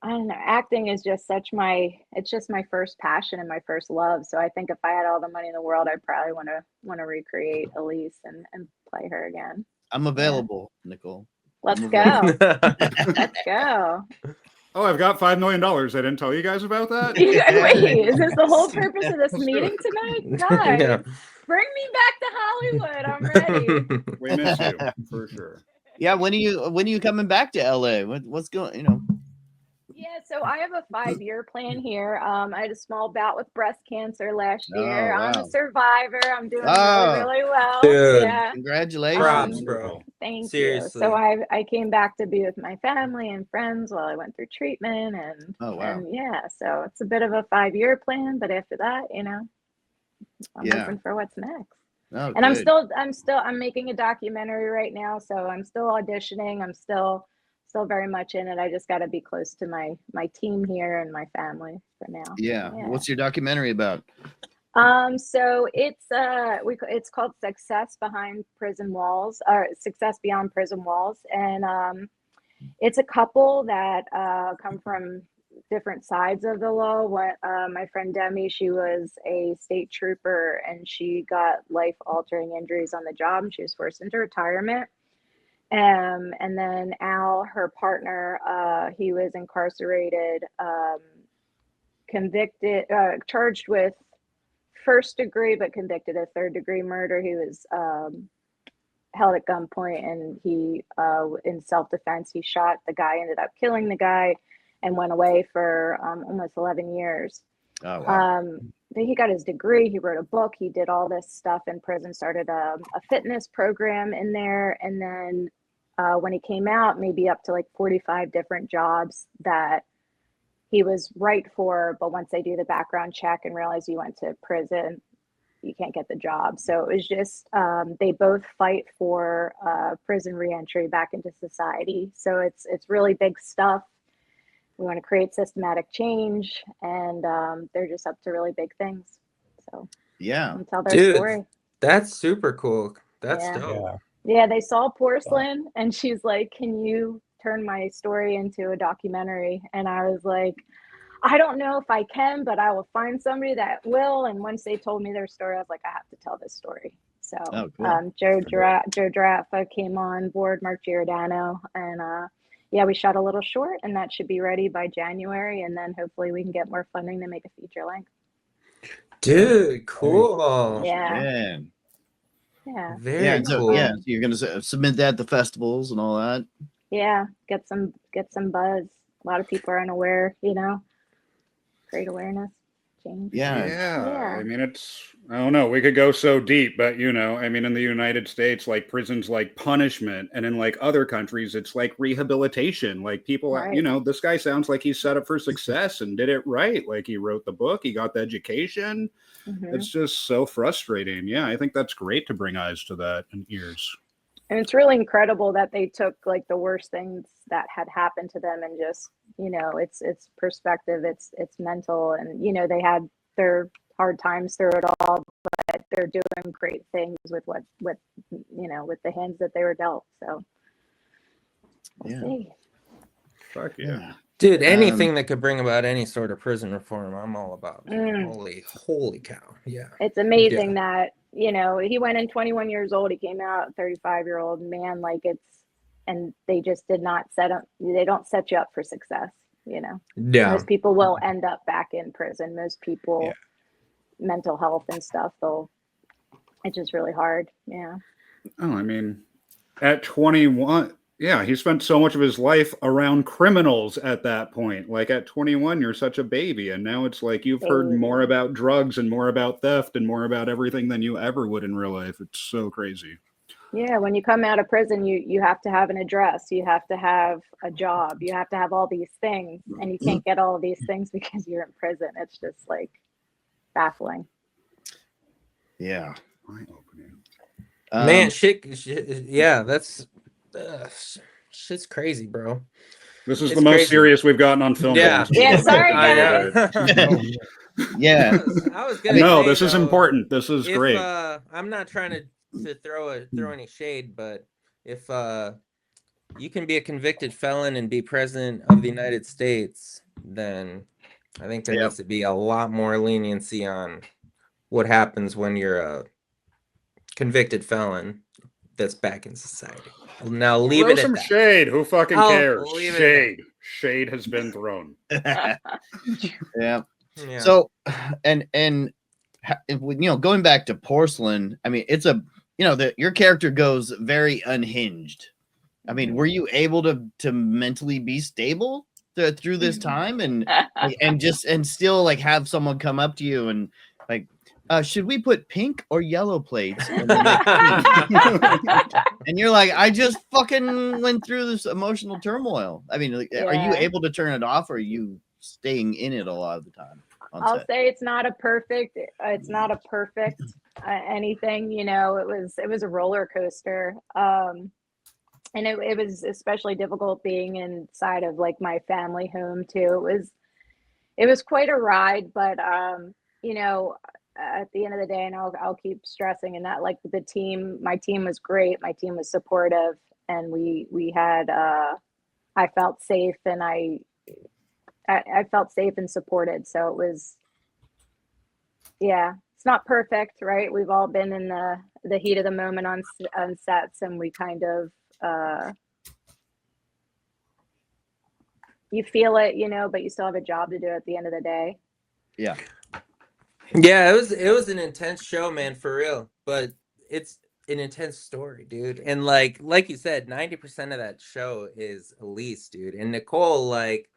don't know. Acting is just it's just my first passion and my first love. So I think if I had all the money in the world, I'd probably want to recreate Elise and play her again. I'm available, Nicole. Let's go. Let's go. Oh, I've got $5 million. I didn't tell you guys about that. Wait, is this the whole purpose of this meeting tonight? Guys, Yeah. bring me back to Hollywood. I'm ready. We miss you for sure. Yeah, when are you coming back to LA? What's going, Yeah, so I have a 5-year plan here. I had a small bout with breast cancer last year. I'm a survivor. I'm doing really well. Dude, yeah. Congratulations. Props, bro. Thank Seriously. you. So I came back to be with my family and friends while I went through treatment, and and yeah, so it's a bit of a 5-year plan, but after that, I'm looking for what's next. Oh, and good. I'm making a documentary right now, so I'm still auditioning. I'm still very much in it. I just got to be close to my team here and my family for now. Yeah. What's your documentary about? So it's called Success Behind Prison Walls, or Success Beyond Prison Walls, and it's a couple that come from different sides of the law. My friend Demi, she was a state trooper, and she got life-altering injuries on the job, and she was forced into retirement. And then Al, her partner, he was incarcerated, convicted, charged with first degree, but convicted of third degree murder. He was held at gunpoint, and he, in self-defense, he shot the guy, ended up killing the guy, and went away for almost 11 years. Oh, wow. Then he got his degree, he wrote a book, he did all this stuff in prison, started a fitness program in there, and then when he came out, maybe up to like 45 different jobs that he was right for, but once they do the background check and realize you went to prison, you can't get the job. So it was just, they both fight for prison reentry back into society. So it's really big stuff. We want to create systematic change, and they're just up to really big things. So yeah, tell their story. That's super cool. That's Yeah. dope. Yeah, they saw Porcelain, and she's like, "Can you turn my story into a documentary?" And I was like, "I don't know if I can, but I will find somebody that will." And once they told me their story, I was like, "I have to tell this story." So Joe Giraffa came on board, Mark Giordano, and yeah, we shot a little short, and that should be ready by January, and then hopefully we can get more funding to make a feature length. Dude, cool. Yeah. Yeah. Very so, cool. Yeah, so you're gonna submit that to festivals and all that. Yeah, get some buzz. A lot of people are unaware, Great awareness, change. Yeah. I mean, I don't know. We could go so deep, but I mean, in the United States, like prison's like punishment, and in like other countries, it's like rehabilitation. Like people, this guy sounds like he's set up for success and did it right. Like he wrote the book, he got the education. Mm-hmm. It's just so frustrating. Yeah, I think that's great to bring eyes to that and ears. And it's really incredible that they took like the worst things that had happened to them and just, it's perspective, it's mental, and they had their hard times through it all, but they're doing great things with with the hands that they were dealt. So we'll see. Fuck yeah. Dude, anything that could bring about any sort of prison reform, I'm all about. Mm. Holy cow. Yeah. It's amazing that, you know, he went in 21 years old, he came out 35-year-old man, like and they just did not they don't set you up for success, you know. Yeah. Most people will end up back in prison. Most people, mental health and stuff, it's just really hard. Yeah. Oh, I mean, at 21, yeah, he spent so much of his life around criminals at that point. Like at 21, you're such a baby. And now it's like you've heard more about drugs and more about theft and more about everything than you ever would in real life. It's so crazy. Yeah, when you come out of prison, you have to have an address, you have to have a job, you have to have all these things, and you can't get all of these things because you're in prison. It's just like baffling. Yeah. Man, shit, yeah, that's shit's crazy, bro. This is the most serious we've gotten on film. Yeah. Yeah, sorry, guys. Yeah. I was gonna no, say, this is though, important. This is great. I'm not trying to throw any shade, but if you can be a convicted felon and be president of the United States, then I think there needs to be a lot more leniency on what happens when you're a convicted felon that's back in society. Now leave it at some that. shade. Who fucking cares? leave it at Shade. Shade has been thrown. Yeah. So, and you know, going back to Porcelain, I mean, it's your character goes very unhinged. I mean, were you able to mentally be stable through this time and still like have someone come up to you and like, should we put pink or yellow plates? And you're like, I just fucking went through this emotional turmoil. I mean, like, are you able to turn it off, or are you staying in it a lot of the time? I'll say it's not a perfect anything, you know. It was a roller coaster, and it was especially difficult being inside of like my family home too. It was quite a ride, but you know, at the end of the day, and I'll keep stressing and that, like, my team was great, my team was supportive, and we had I felt safe, and I felt safe and supported. So it was, it's not perfect, right? We've all been in the heat of the moment on sets, and we kind of you feel it, you know, but you still have a job to do at the end of the day. Yeah. Yeah, it was an intense show, man, for real. But it's an intense story, dude. And like you said, 90% of that show is Elise, dude. And Nicole, like,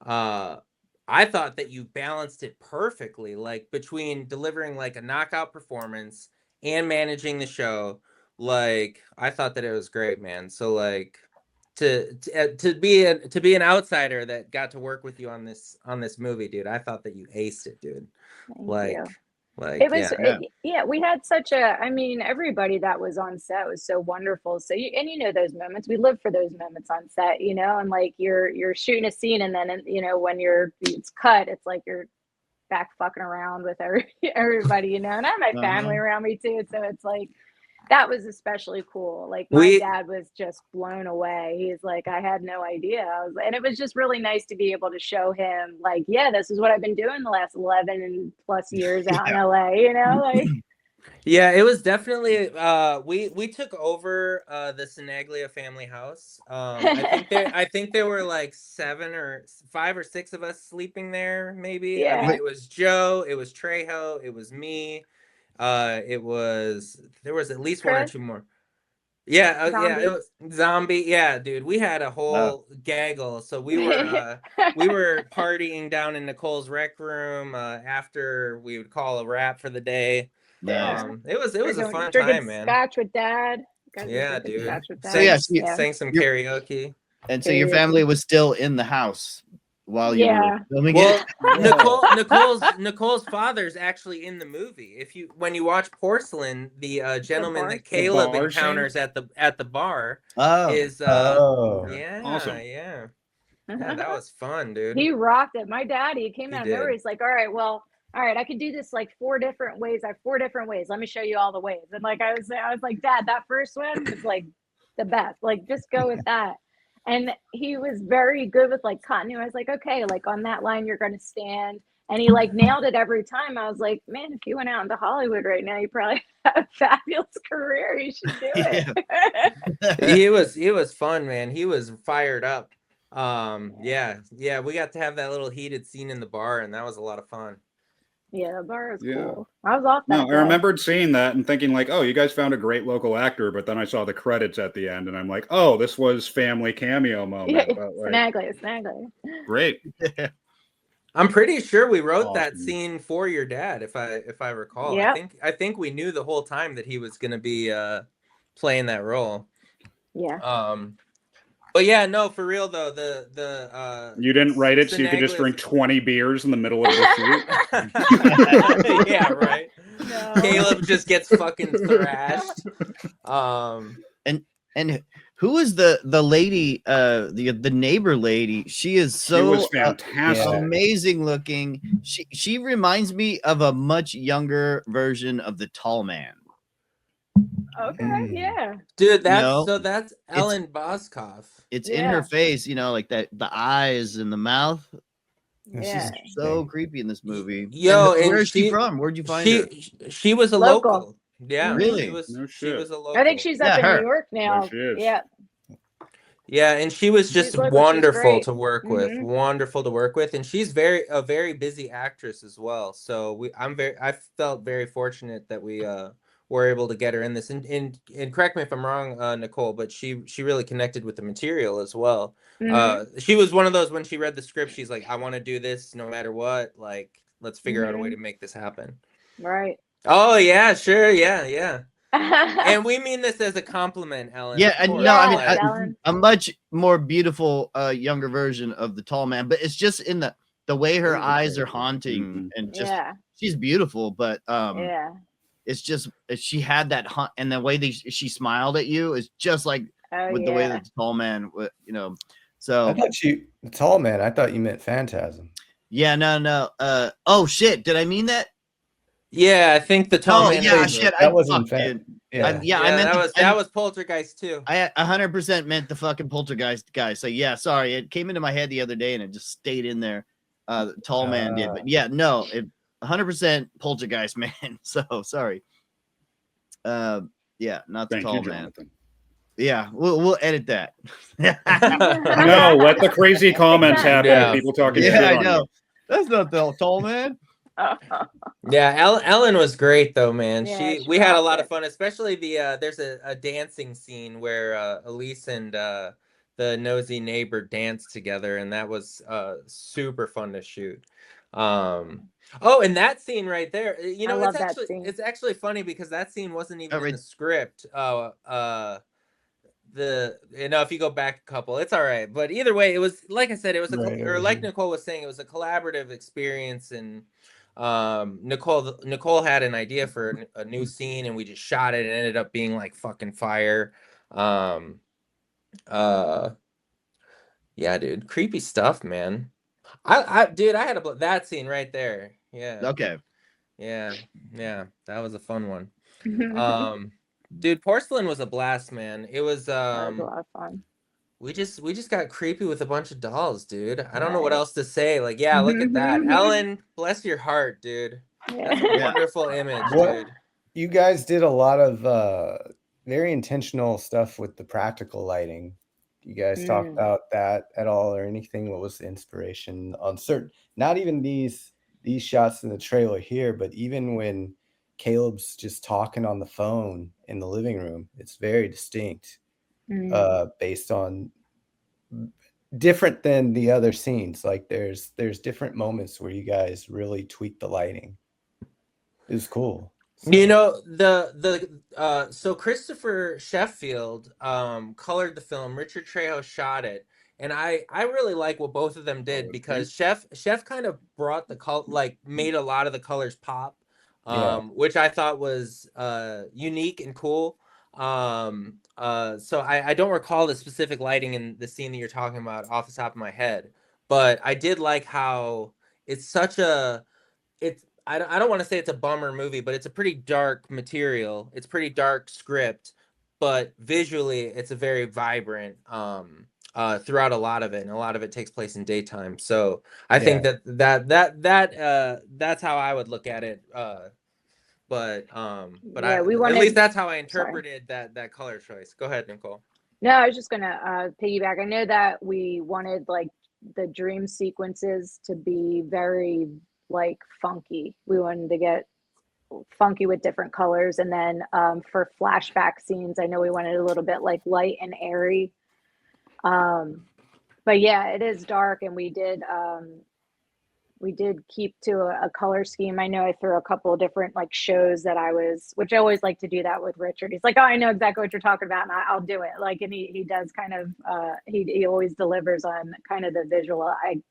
I thought that you balanced it perfectly, like between delivering like a knockout performance and managing the show. Like, I thought that it was great, man. So like to be an outsider that got to work with you on this movie, dude, I thought that you aced it, dude. Like it was, we had such a, I mean, everybody that was on set was so wonderful. So you know those moments, we live for those moments on set, you know, and like you're shooting a scene, and then, you know, when it's cut, it's like you're back fucking around with everybody, you know, and I have my family around me too. So it's like, that was especially cool. Like my dad was just blown away. He's like, I had no idea. And it was just really nice to be able to show him, like, yeah, this is what I've been doing the last 11 and plus years out in LA, you know, like. Yeah, it was definitely we took over the Cinaglia family house. I think there were like 5 or 6 of us sleeping there, maybe. Yeah. I mean, it was Joe, it was Trejo, it was me. There was at least Chris? 1 or 2 more. Yeah, Zombie. it was Zombie. Yeah, dude, we had a whole gaggle. So we were partying down in Nicole's rec room after we would call a wrap for the day. It was a fun time, man. Scotch with dad. Yeah, dude. Sang some karaoke. And so your family was still in the house while you were filming it? Nicole's father's actually in the movie. When you watch Porcelain, the gentleman that Caleb encounters at the bar is awesome. Yeah, that was fun, dude. He rocked it. My daddy came out of nowhere. He's like, all right, I could do this like 4 different ways. I have 4 different ways. Let me show you all the ways. And like I was like, Dad, that first one was like the best. Like, just go with that. And he was very good with like continuity. I was like, okay, like on that line, you're going to stand. And he like nailed it every time. I was like, man, if you went out into Hollywood right now, you probably have a fabulous career. You should do it. He was fun, man. He was fired up. Yeah, we got to have that little heated scene in the bar, and that was a lot of fun. Yeah, the bar was cool. I was off that No, day. I remembered seeing that and thinking like, oh, you guys found a great local actor, but then I saw the credits at the end and I'm like, oh, this was family cameo moment. Yeah, But, like, Cinaglia. great. I'm pretty sure we wrote that Awesome. scene for your dad, if I recall. Yep. I think we knew the whole time that he was gonna be playing that role. Yeah. But yeah, no, for real though, the You didn't write it so you could just Cinaglia's- drink 20 beers in the middle of the shoot? Yeah, right. No. Caleb just gets fucking thrashed. And who is the lady, the neighbor lady? She is so was fantastic. amazing looking. She reminds me of a much younger version of the Tall Man. Okay, yeah. Dude, that's No, so that's Ellen Boskoff. It's in her face, you know, like that, the eyes and the mouth. Yeah. She's so creepy in this movie. Yo, and and where's she she- from? Where'd you find her? She was a Local. local. Yeah, Really? She was, No she shit. was a local. I think she's up in her. New York now. There she is. Yeah. Yeah, and she was just She's local, she's wonderful great. to work with. Mhm. Wonderful to work with, and she's a very busy actress as well. So I felt very fortunate that we were able to get her in this. And correct me if I'm wrong, Nicole, but she really connected with the material as well. She was one of those, when she read the script, she's like, I want to do this no matter what. Like, let's figure out a way to make this happen. Right. Oh yeah, sure, yeah. And we mean this as a compliment, Ellen. Yeah, of and course, no, I mean like- Ellen. a much more beautiful, younger version of the Tall Man, but it's just in the way her eyes are haunting, and just Yeah. she's beautiful, but Yeah. it's just she had that hunt, and the way she smiled at you is just like Oh, with the way yeah. that the Tall Man, you know. I So thought the Tall Man. I thought you meant Phantasm. yeah, no. Oh shit, did I mean that? Yeah, I think the Tall Oh Man. yeah, was- shit. That wasn't fuck, fan- dude. Yeah. I meant that was Poltergeist too. I 100% meant the fucking Poltergeist guy. So yeah, sorry, it came into my head the other day and it just stayed in there. The Tall Man did, but yeah, no, it 100% Poltergeist man. So sorry. Yeah, not the Thank Tall you, Man. Jonathan. Yeah, we'll edit that. No, let the crazy comments happen. Yeah. People talking Yeah, shit I on know. you. That's not the Tall Man. Yeah, Ellen was great though, man. Yeah, she We had a rocked lot it. of fun, especially there's a dancing scene where Elise and the nosy neighbor danced together, and that was super fun to shoot. Oh, and that scene right there, you I know, love that scene. it's actually funny because that scene wasn't even in right. the script. If you go back a couple, it's all right. But either way, it was, like I said, it was or like Nicole was saying, it was a collaborative experience, and Nicole had an idea for a new scene, and we just shot it, and it ended up being like fucking fire. Yeah, dude, creepy stuff, man. Dude, I had that scene right there. Yeah. Okay. Yeah, that was a fun one. Dude, Porcelain was a blast, man. It was That was a lot of fun. we just got creepy with a bunch of dolls, dude. I don't know what else to say. Like, yeah, look at that. Ellen, bless your heart, dude. That's a wonderful image, dude. You guys did a lot of very intentional stuff with the practical lighting. You guys talk about that at all, or anything? What was the inspiration on certain, not even these shots in the trailer here, but even when Caleb's just talking on the phone in the living room, it's very distinct, based on different than the other scenes. Like there's different moments where you guys really tweak the lighting. It was cool. You know, so Christopher Sheffield colored the film, Richard Trejo shot it, and I really like what both of them did, because Chef kind of brought made a lot of the colors pop, which I thought was unique and cool. So I don't recall the specific lighting in the scene that you're talking about off the top of my head, but I did like how it's such a I don't want to say it's a bummer movie, but it's a pretty dark material. It's pretty dark script, but visually it's a very vibrant throughout a lot of it, and a lot of it takes place in daytime. So I think that's how I would look at it. But Yeah, we at wanted. least that's how I Sorry. interpreted that color choice. Go ahead, Nicole. No, I was just gonna piggyback. I know that we wanted like the dream sequences to be very like funky. We wanted to get funky with different colors, and then for flashback scenes, I know we wanted a little bit like light and airy. But yeah, it is dark, and we did keep to a color scheme. I know I threw a couple of different like shows that which I always like to do that with Richard. He's like, oh, I know exactly what you're talking about, and I'll do it. Like, and he does kind of, he always delivers on kind of the visual. I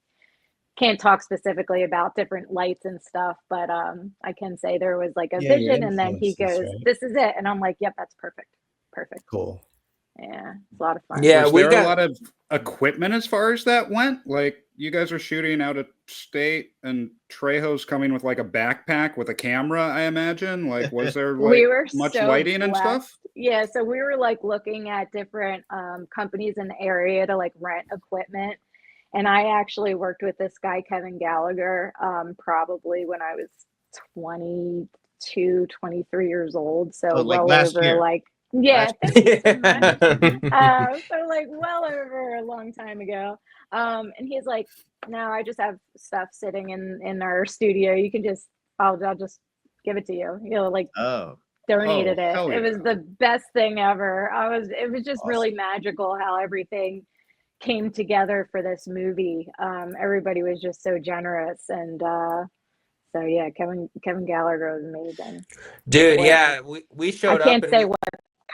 can't talk specifically about different lights and stuff, but I can say there was like a vision, and then he goes, right? this is it. And I'm like, yep, that's perfect. Perfect. Cool. Yeah, it's a lot of fun. Yeah, was we there got a lot of equipment as far as that went? Like, you guys are shooting out of state, and Trejo's coming with like a backpack with a camera, I imagine. Like, was there like we were much so lighting and stuff? blessed. Yeah, so we were like looking at different companies in the area to like rent equipment. And I actually worked with this guy, Kevin Gallagher, probably when I was 22, 23 years old. So like well last over year. like, yeah, thank you so much. So like well over a long time ago. And he's like, no, I just have stuff sitting in our studio. You can just, I'll just give it to you. You know, like donated it. hell It was yeah. the best thing ever. It was just Awesome. really magical how everything came together for this movie. Everybody was just so generous, and so yeah, Kevin Gallagher was amazing. Dude, Boy, yeah, we I showed up can't and say what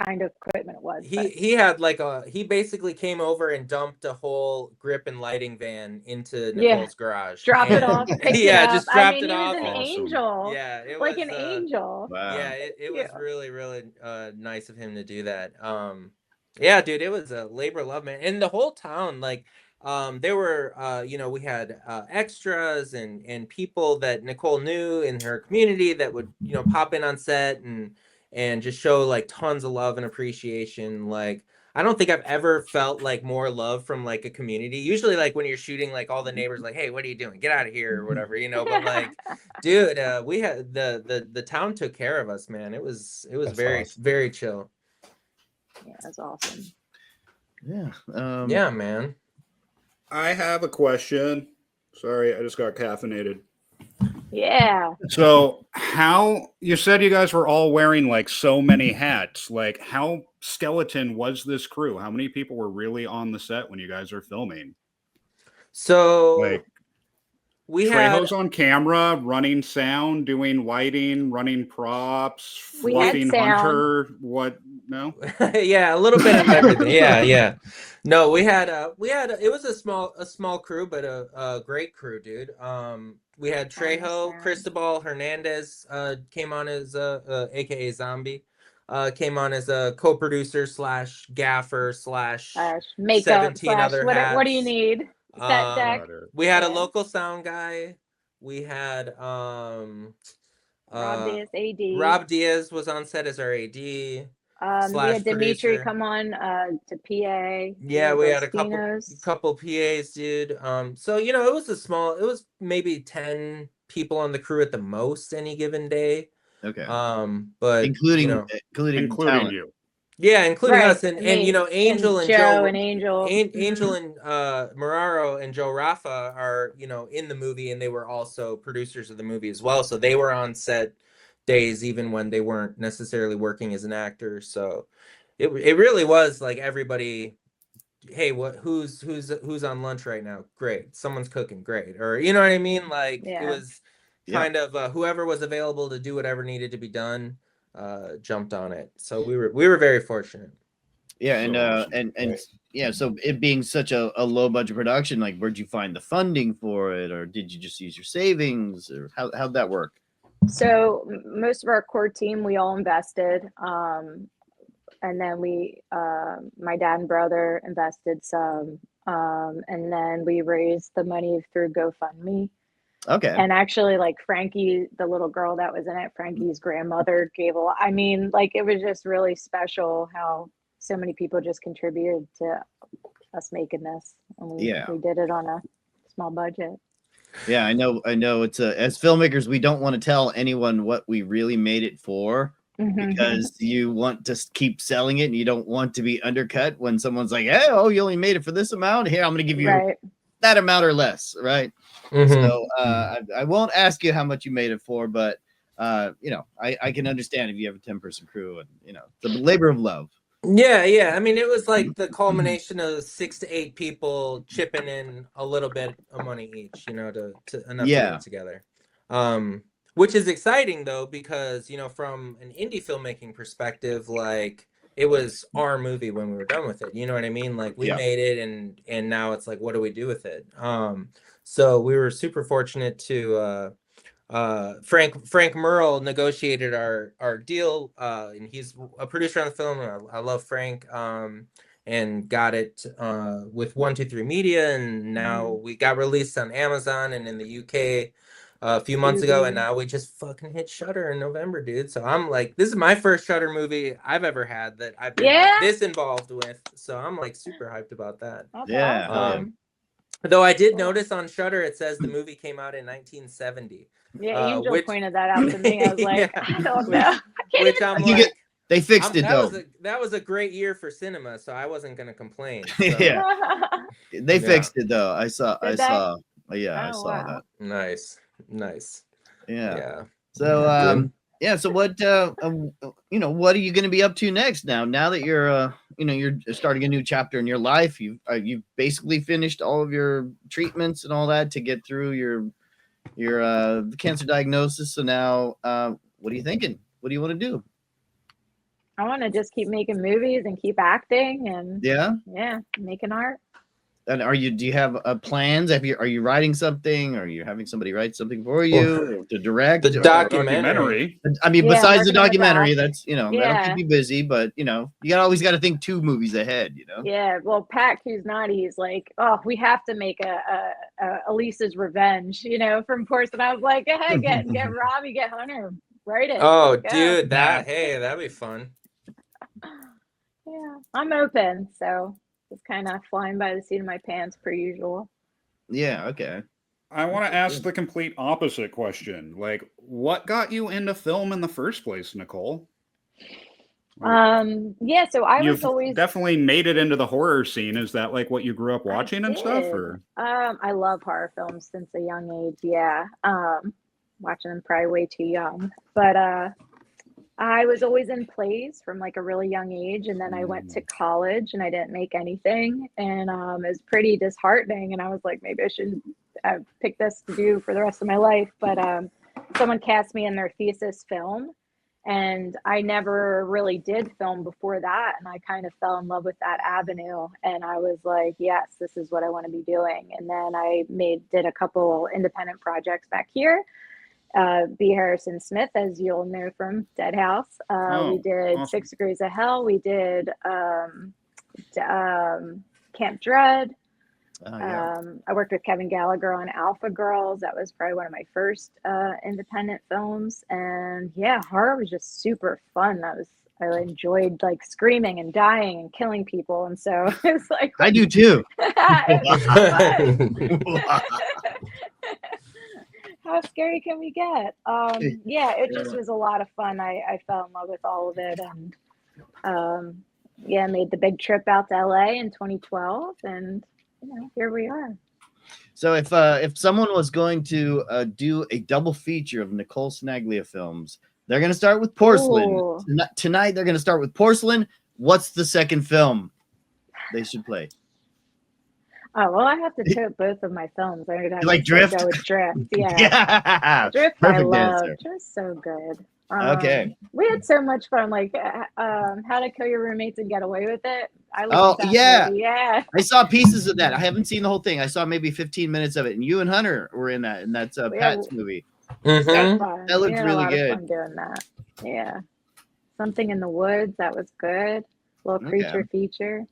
kind of equipment it was. he had like he basically came over and dumped a whole grip and lighting van into Nicole's garage. Dropped it And- off, picked yeah, it up. just dropped I mean, it he was off. an and- angel. Yeah, it like was an angel. Wow. Yeah, it was Yeah. really, really nice of him to do that. Yeah, dude, it was a labor of love, man. And the whole town, like, there were we had extras and people that Nicole knew in her community that would, pop in on set and just show like tons of love and appreciation. Like, I don't think I've ever felt like more love from like a community. Usually like when you're shooting, like all the neighbors like, hey, what are you doing? Get out of here or whatever, but like, dude, we had the town took care of us, man. It was That's very, awesome. very chill. Yeah, that's awesome. Yeah. Yeah, man. I have a question. Sorry, I just got caffeinated. Yeah. So, how you said you guys were all wearing like so many hats? Like, how skeleton was this crew? How many people were really on the set when you guys are filming? So like, we Trejo's had on camera, running sound, doing lighting, runing props, We had fluffing sound. Hunter. What? No. yeah, a little bit of everything. Yeah. No, we had it was a small crew, but a great crew, dude. We had Trejo, Cristobal Hernandez came on as aka Zombie, came on as a co-producer / gaffer / makeup 17 other what do you hats. need? Set deck. We had a local sound guy. We had Rob Diaz, AD. Rob Diaz was on set as our AD. We / had Dimitri producer. come on to PA. Yeah, we had a Agostinos. couple PAs, dude. So it was maybe 10 people on the crew at the most any given day. Okay. But including including talent. you. Yeah, including Right, us and Angel and Joe Joe and Angel. Angel and Moraro and Joe Rafa are in the movie, and they were also producers of the movie as well. So they were on set days even when they weren't necessarily working as an actor. So it really was like everybody. Hey, who's on lunch right now? Great, someone's cooking. Great, or you know what I mean? Like it was kind of whoever was available to do whatever needed to be done. Jumped on it, so we were very fortunate. Yeah, and So awesome. and yeah, so it being such a low budget production, like where'd you find the funding for it, or did you just use your savings, or how'd that work? So most of our core team, we all invested, and then we, my dad and brother invested some, and then we raised the money through GoFundMe. Okay. And actually, like Frankie, the little girl that was in it, Frankie's grandmother gave a lot. I mean, like it was just really special how so many people just contributed to us making this, and we Yeah. did it on a small budget. Yeah, I know. It's as filmmakers, we don't want to tell anyone what we really made it for because you want to keep selling it and you don't want to be undercut when someone's like, "Hey, oh, you only made it for this amount. Here, I'm going to give you that amount or less." Right. So I won't ask you how much you made it for, but you know, I can understand if you have a 10-person crew and you know, the labor of love. Yeah. I mean, it was like the culmination of 6 to 8 people chipping in a little bit of money each, you know, to enough to get it together. Which is exciting though, because you know, from an indie filmmaking perspective, like it was our movie when we were done with it. You know what I mean? Like we made it, and now it's like, what do we do with it? So we were super fortunate to. Frank Merle negotiated our deal, and he's a producer on the film. I love Frank, and got it with 123 Media, and now we got released on Amazon and in the UK a few months ago, and now we just fucking hit Shudder in November, dude. So I'm like, this is my first Shudder movie I've ever had that I've been like, this involved with, so I'm like super hyped about that. That's awesome. Though I did notice on Shudder it says the movie came out in 1970. Yeah, Angel pointed that out to me. I was like, I don't know. Which I'm like, they fixed it though. That was a great year for cinema, so I wasn't gonna complain. So. Yeah, they fixed it though. I saw that. Nice. Yeah. So so what you know, what are you going to be up to next now that you're you know, you're starting a new chapter in your life? You've basically finished all of your treatments and all that to get through your cancer diagnosis. So now what are you thinking? What do you want to do? I want to just keep making movies and keep acting and making art. And do you have plans? Are you writing something? Are you having somebody write something for you to direct? The documentary. I mean, besides the documentary, that's, you know, that'll keep you busy, but you know, you always got to think 2 movies ahead, you know? Yeah. Well, Pat Kuznati is like, oh, we have to make a Elisa's Revenge, you know, from Porcelain. I was like, hey, get Robbie, get Hunter, write it. Oh, dude, that'd be fun. Yeah, I'm open, so just kind of flying by the seat of my pants per usual. Yeah, okay. I want to ask the complete opposite question. Like, what got you into film in the first place, Nicole? Yeah, so You've definitely made it into the horror scene. Is that like what you grew up watching and stuff? Or I love horror films since a young age. Yeah, watching them probably way too young, but I was always in plays from like a really young age, and then I went to college and I didn't make anything, and it was pretty disheartening. And I was like, maybe I should pick this to do for the rest of my life. But someone cast me in their thesis film, and I never really did film before that, and I kind of fell in love with that avenue, and I was like, yes, this is what I want to be doing. And then I did a couple independent projects back here. B. Harrison Smith, as you'll know from Dead House. We did awesome. 6 Degrees of Hell. We did Camp Dread. I worked with Kevin Gallagher on Alpha Girls. That was probably one of my first independent films. And yeah, horror was just super fun. I enjoyed like screaming and dying and killing people. And so it's like, I do too. How scary can we get? Yeah, it just was a lot of fun. I fell in love with all of it, and made the big trip out to LA in 2012, and you know, here we are. So if someone was going to do a double feature of Nicole Cinaglia films, they're going to start with Porcelain. Ooh. Tonight they're going to start with Porcelain. What's the second film they should play? Oh, well, I have to tote both of my films. I'm gonna like Drift? Go with Drift. Yeah. Yeah. Drift, Perfect I love. answer. Just so good. Okay. We had so much fun. Like, How to Kill Your Roommates and Get Away with It. I Oh, yeah. movie. Yeah. I saw pieces of that. I haven't seen the whole thing. I saw maybe 15 minutes of it. And you and Hunter were in that. And that's Pat's movie. That looked really good. Fun doing that. Yeah. Something in the Woods. That was good. Little creature feature.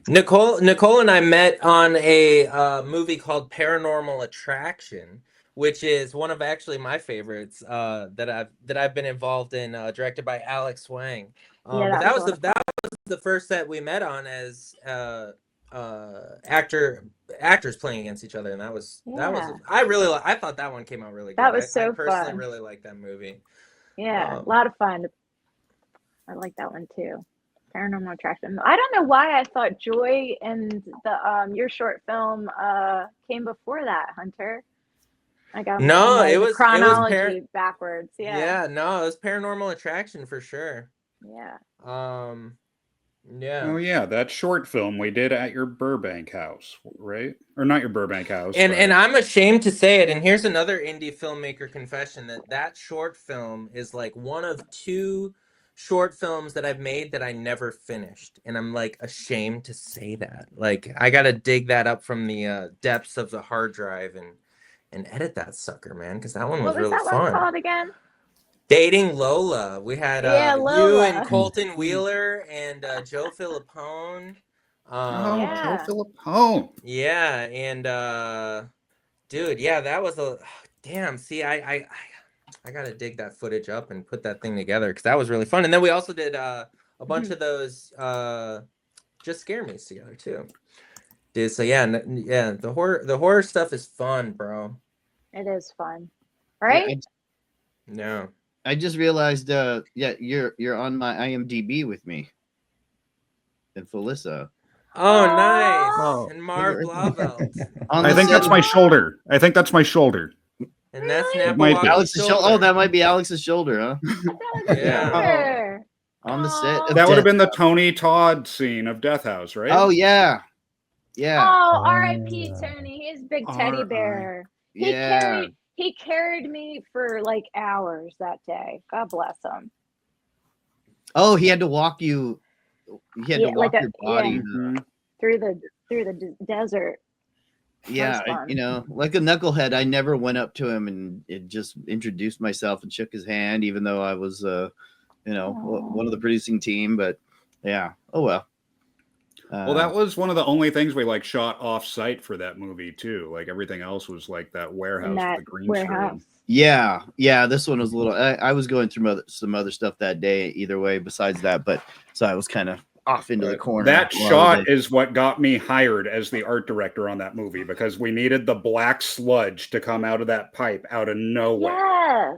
Nicole and I met on a movie called Paranormal Attraction, which is one of actually my favorites that I've been involved in, directed by Alex Wang. But that was the first set we met on as actors playing against each other, and that was Yeah. I thought that one came out really good. That was I so personally fun. really like that movie. Yeah, a lot of fun. I like that one too. Paranormal Attraction. I don't know why I thought Joy and the your short film came before that, Hunter. I got No, it the was chronology backwards. Yeah, no, it was Paranormal Attraction for sure. Yeah. Yeah. Oh yeah, that short film we did at your Burbank house, right? Or not your Burbank house. And I'm ashamed to say it, and here's another indie filmmaker confession, that short film is like one of 2 short films that I've made that I never finished, and I'm like ashamed to say that. Like I gotta dig that up from the depths of the hard drive and edit that sucker, man, because that one was What was really that fun. one called again? Dating Lola. We had you Lola. and Colton Wheeler and Joe Filippone. Joe Filippone. Yeah, and dude, yeah, that was damn. See, I gotta dig that footage up and put that thing together because that was really fun. And then we also did a bunch of those Just Scare Me's together too. Dude, so yeah, the horror stuff is fun, bro. It is fun, right? No. I just realized, you're on my IMDb with me, and Felissa. Oh, nice. And Marv Blauvelt. I think that's my shoulder. And that's Napiwocki. Alex's shoulder. Oh, that might be Alex's shoulder, huh? Yeah. On the set. That would have been the Tony Todd scene of Death House, right? Oh yeah. Yeah. Oh, R.I.P. Tony. He's a big teddy bear. He carried me for like hours that day. God bless him. Oh, he had to walk you. He had to walk your body through the desert. Yeah, like a knucklehead, I never went up to him and just introduced myself and shook his hand, even though I was, one of the producing team. But yeah, oh well. Well, that was one of the only things we like shot off site for that movie too. Like everything else was like that warehouse with the green screen. Yeah. This one was a little. I was going through some other stuff that day. Either way, besides that, but so I was kind of off into the corner. That shot is what got me hired as the art director on that movie because we needed the black sludge to come out of that pipe out of nowhere. Yes.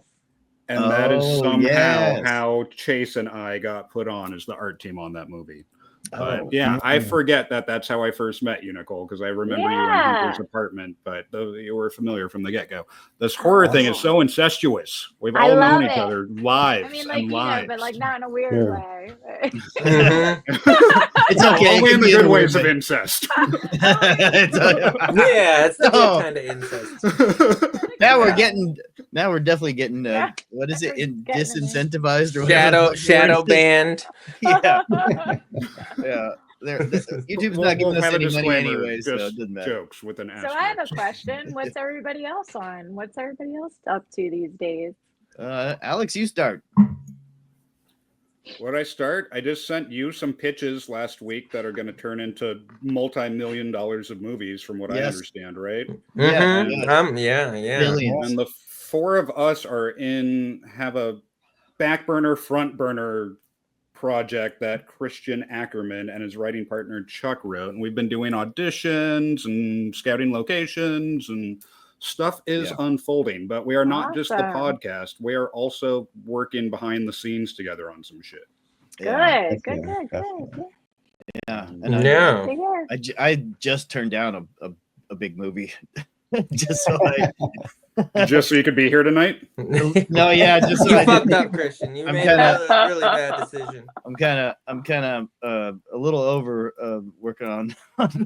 And that is somehow how Chase and I got put on as the art team on that movie. But I forget that's how I first met you, Nicole, because I remember you in Hunter's apartment, but you were familiar from the get-go. This horror thing is so incestuous. We've all known each other lives. I mean, like, lives. but like not in a weird way. It's okay. Only in the good ways of incest. It's the good kind of incest. Now we're definitely getting what is it? Disincentivized or shadow banned. Yeah. Yeah. YouTube's not giving us any money anyways, so it doesn't matter. Jokes with an So I have a question. What's everybody else on? What's everybody else up to these days? Alex, you start. What I start? I just sent you some pitches last week that are going to turn into multi-million dollars of movies, from what I understand, right? Yeah. Billions. And the 4 of us have a back burner, front burner project that Christian Ackerman and his writing partner Chuck wrote, and we've been doing auditions and scouting locations, and stuff is unfolding. But we are not just the podcast; we are also working behind the scenes together on some shit. Good. Yeah, I just turned down a big movie. just so you could be here tonight. No, just so you fucked up, Christian. You made a really bad decision. I'm kind of a little over working on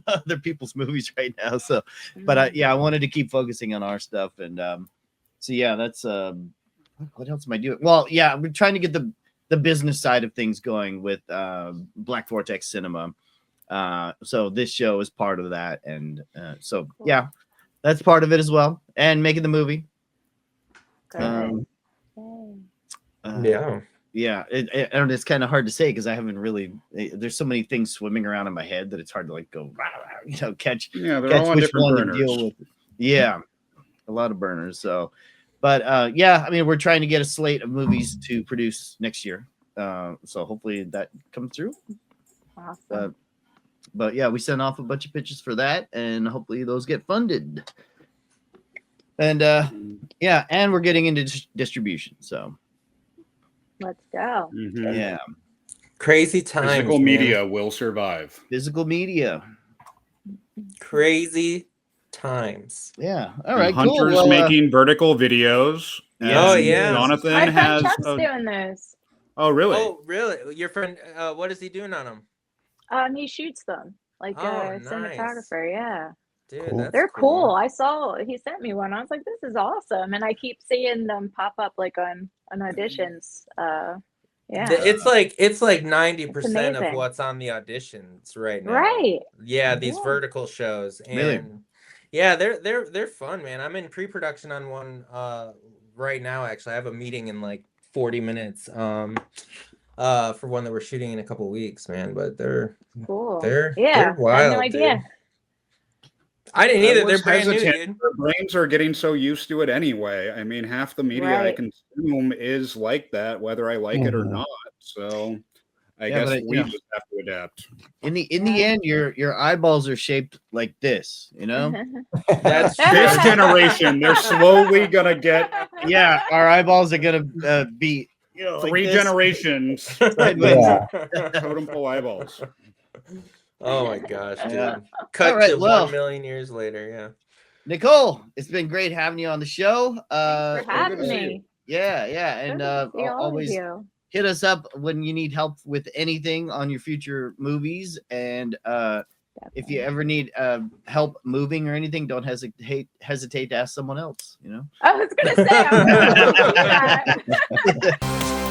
other people's movies right now. So, but I wanted to keep focusing on our stuff, and that's what else am I doing? Well, we're trying to get the business side of things going with Black Vortex Cinema. So this show is part of that, and that's part of it as well, and making the movie. And it's kind of hard to say because I haven't really. There's so many things swimming around in my head that it's hard to like go, catch. Yeah, they're all on different burners. To deal with. Yeah, a lot of burners. So, but I mean, we're trying to get a slate of movies to produce next year. So hopefully that comes through. Awesome. But yeah, we sent off a bunch of pitches for that, and hopefully those get funded. And yeah, and we're getting into distribution. So let's go. Yeah, crazy times. Physical man. media will survive. Physical media. Crazy times. Yeah. All right. Hunter's cool. Well, making vertical videos. Oh, and yeah. Jonathan My friend has. Chuck's doing those. Oh really? Oh really? Your friend? What is he doing on them? He shoots them like Oh, a nice. cinematographer. Yeah. Dude, Cool. that's They're cool. I saw he sent me one. I was like, this is awesome. And I keep seeing them pop up like on auditions. Yeah. It's like 90% of amazing. what's on the auditions right now. Right. Yeah, these Yeah. vertical shows. And Really? yeah, they're fun, man. I'm in pre-production on one right now actually. I have a meeting in like 40 minutes for one that we're shooting in a couple weeks, man. But they're Cool. they're Yeah. wild, I had no idea. dude. I didn't either. I They're was brand new, hesitant. dude. Their brains are getting so used to it anyway. I mean, half the media I Right. consume is like that, whether I like it or not. So I Yeah, guess but, we you know, just have to adapt. in the end, your eyeballs are shaped like this. You know. That's This generation, they're slowly gonna get Yeah, our eyeballs are gonna be like 3 this. generations. Sideways. Yeah. Totem pole eyeballs. Oh my gosh, dude. Yeah. Cut All right, to well. 1 million years later, yeah. Nicole, it's been great having you on the show. Thanks for having good to see you. me. Yeah, and Good to see all of always you. hit us up when you need help with anything on your future movies. And if you ever need help moving or anything, don't hesitate to ask someone else. You know. I was gonna say. I'm gonna do that.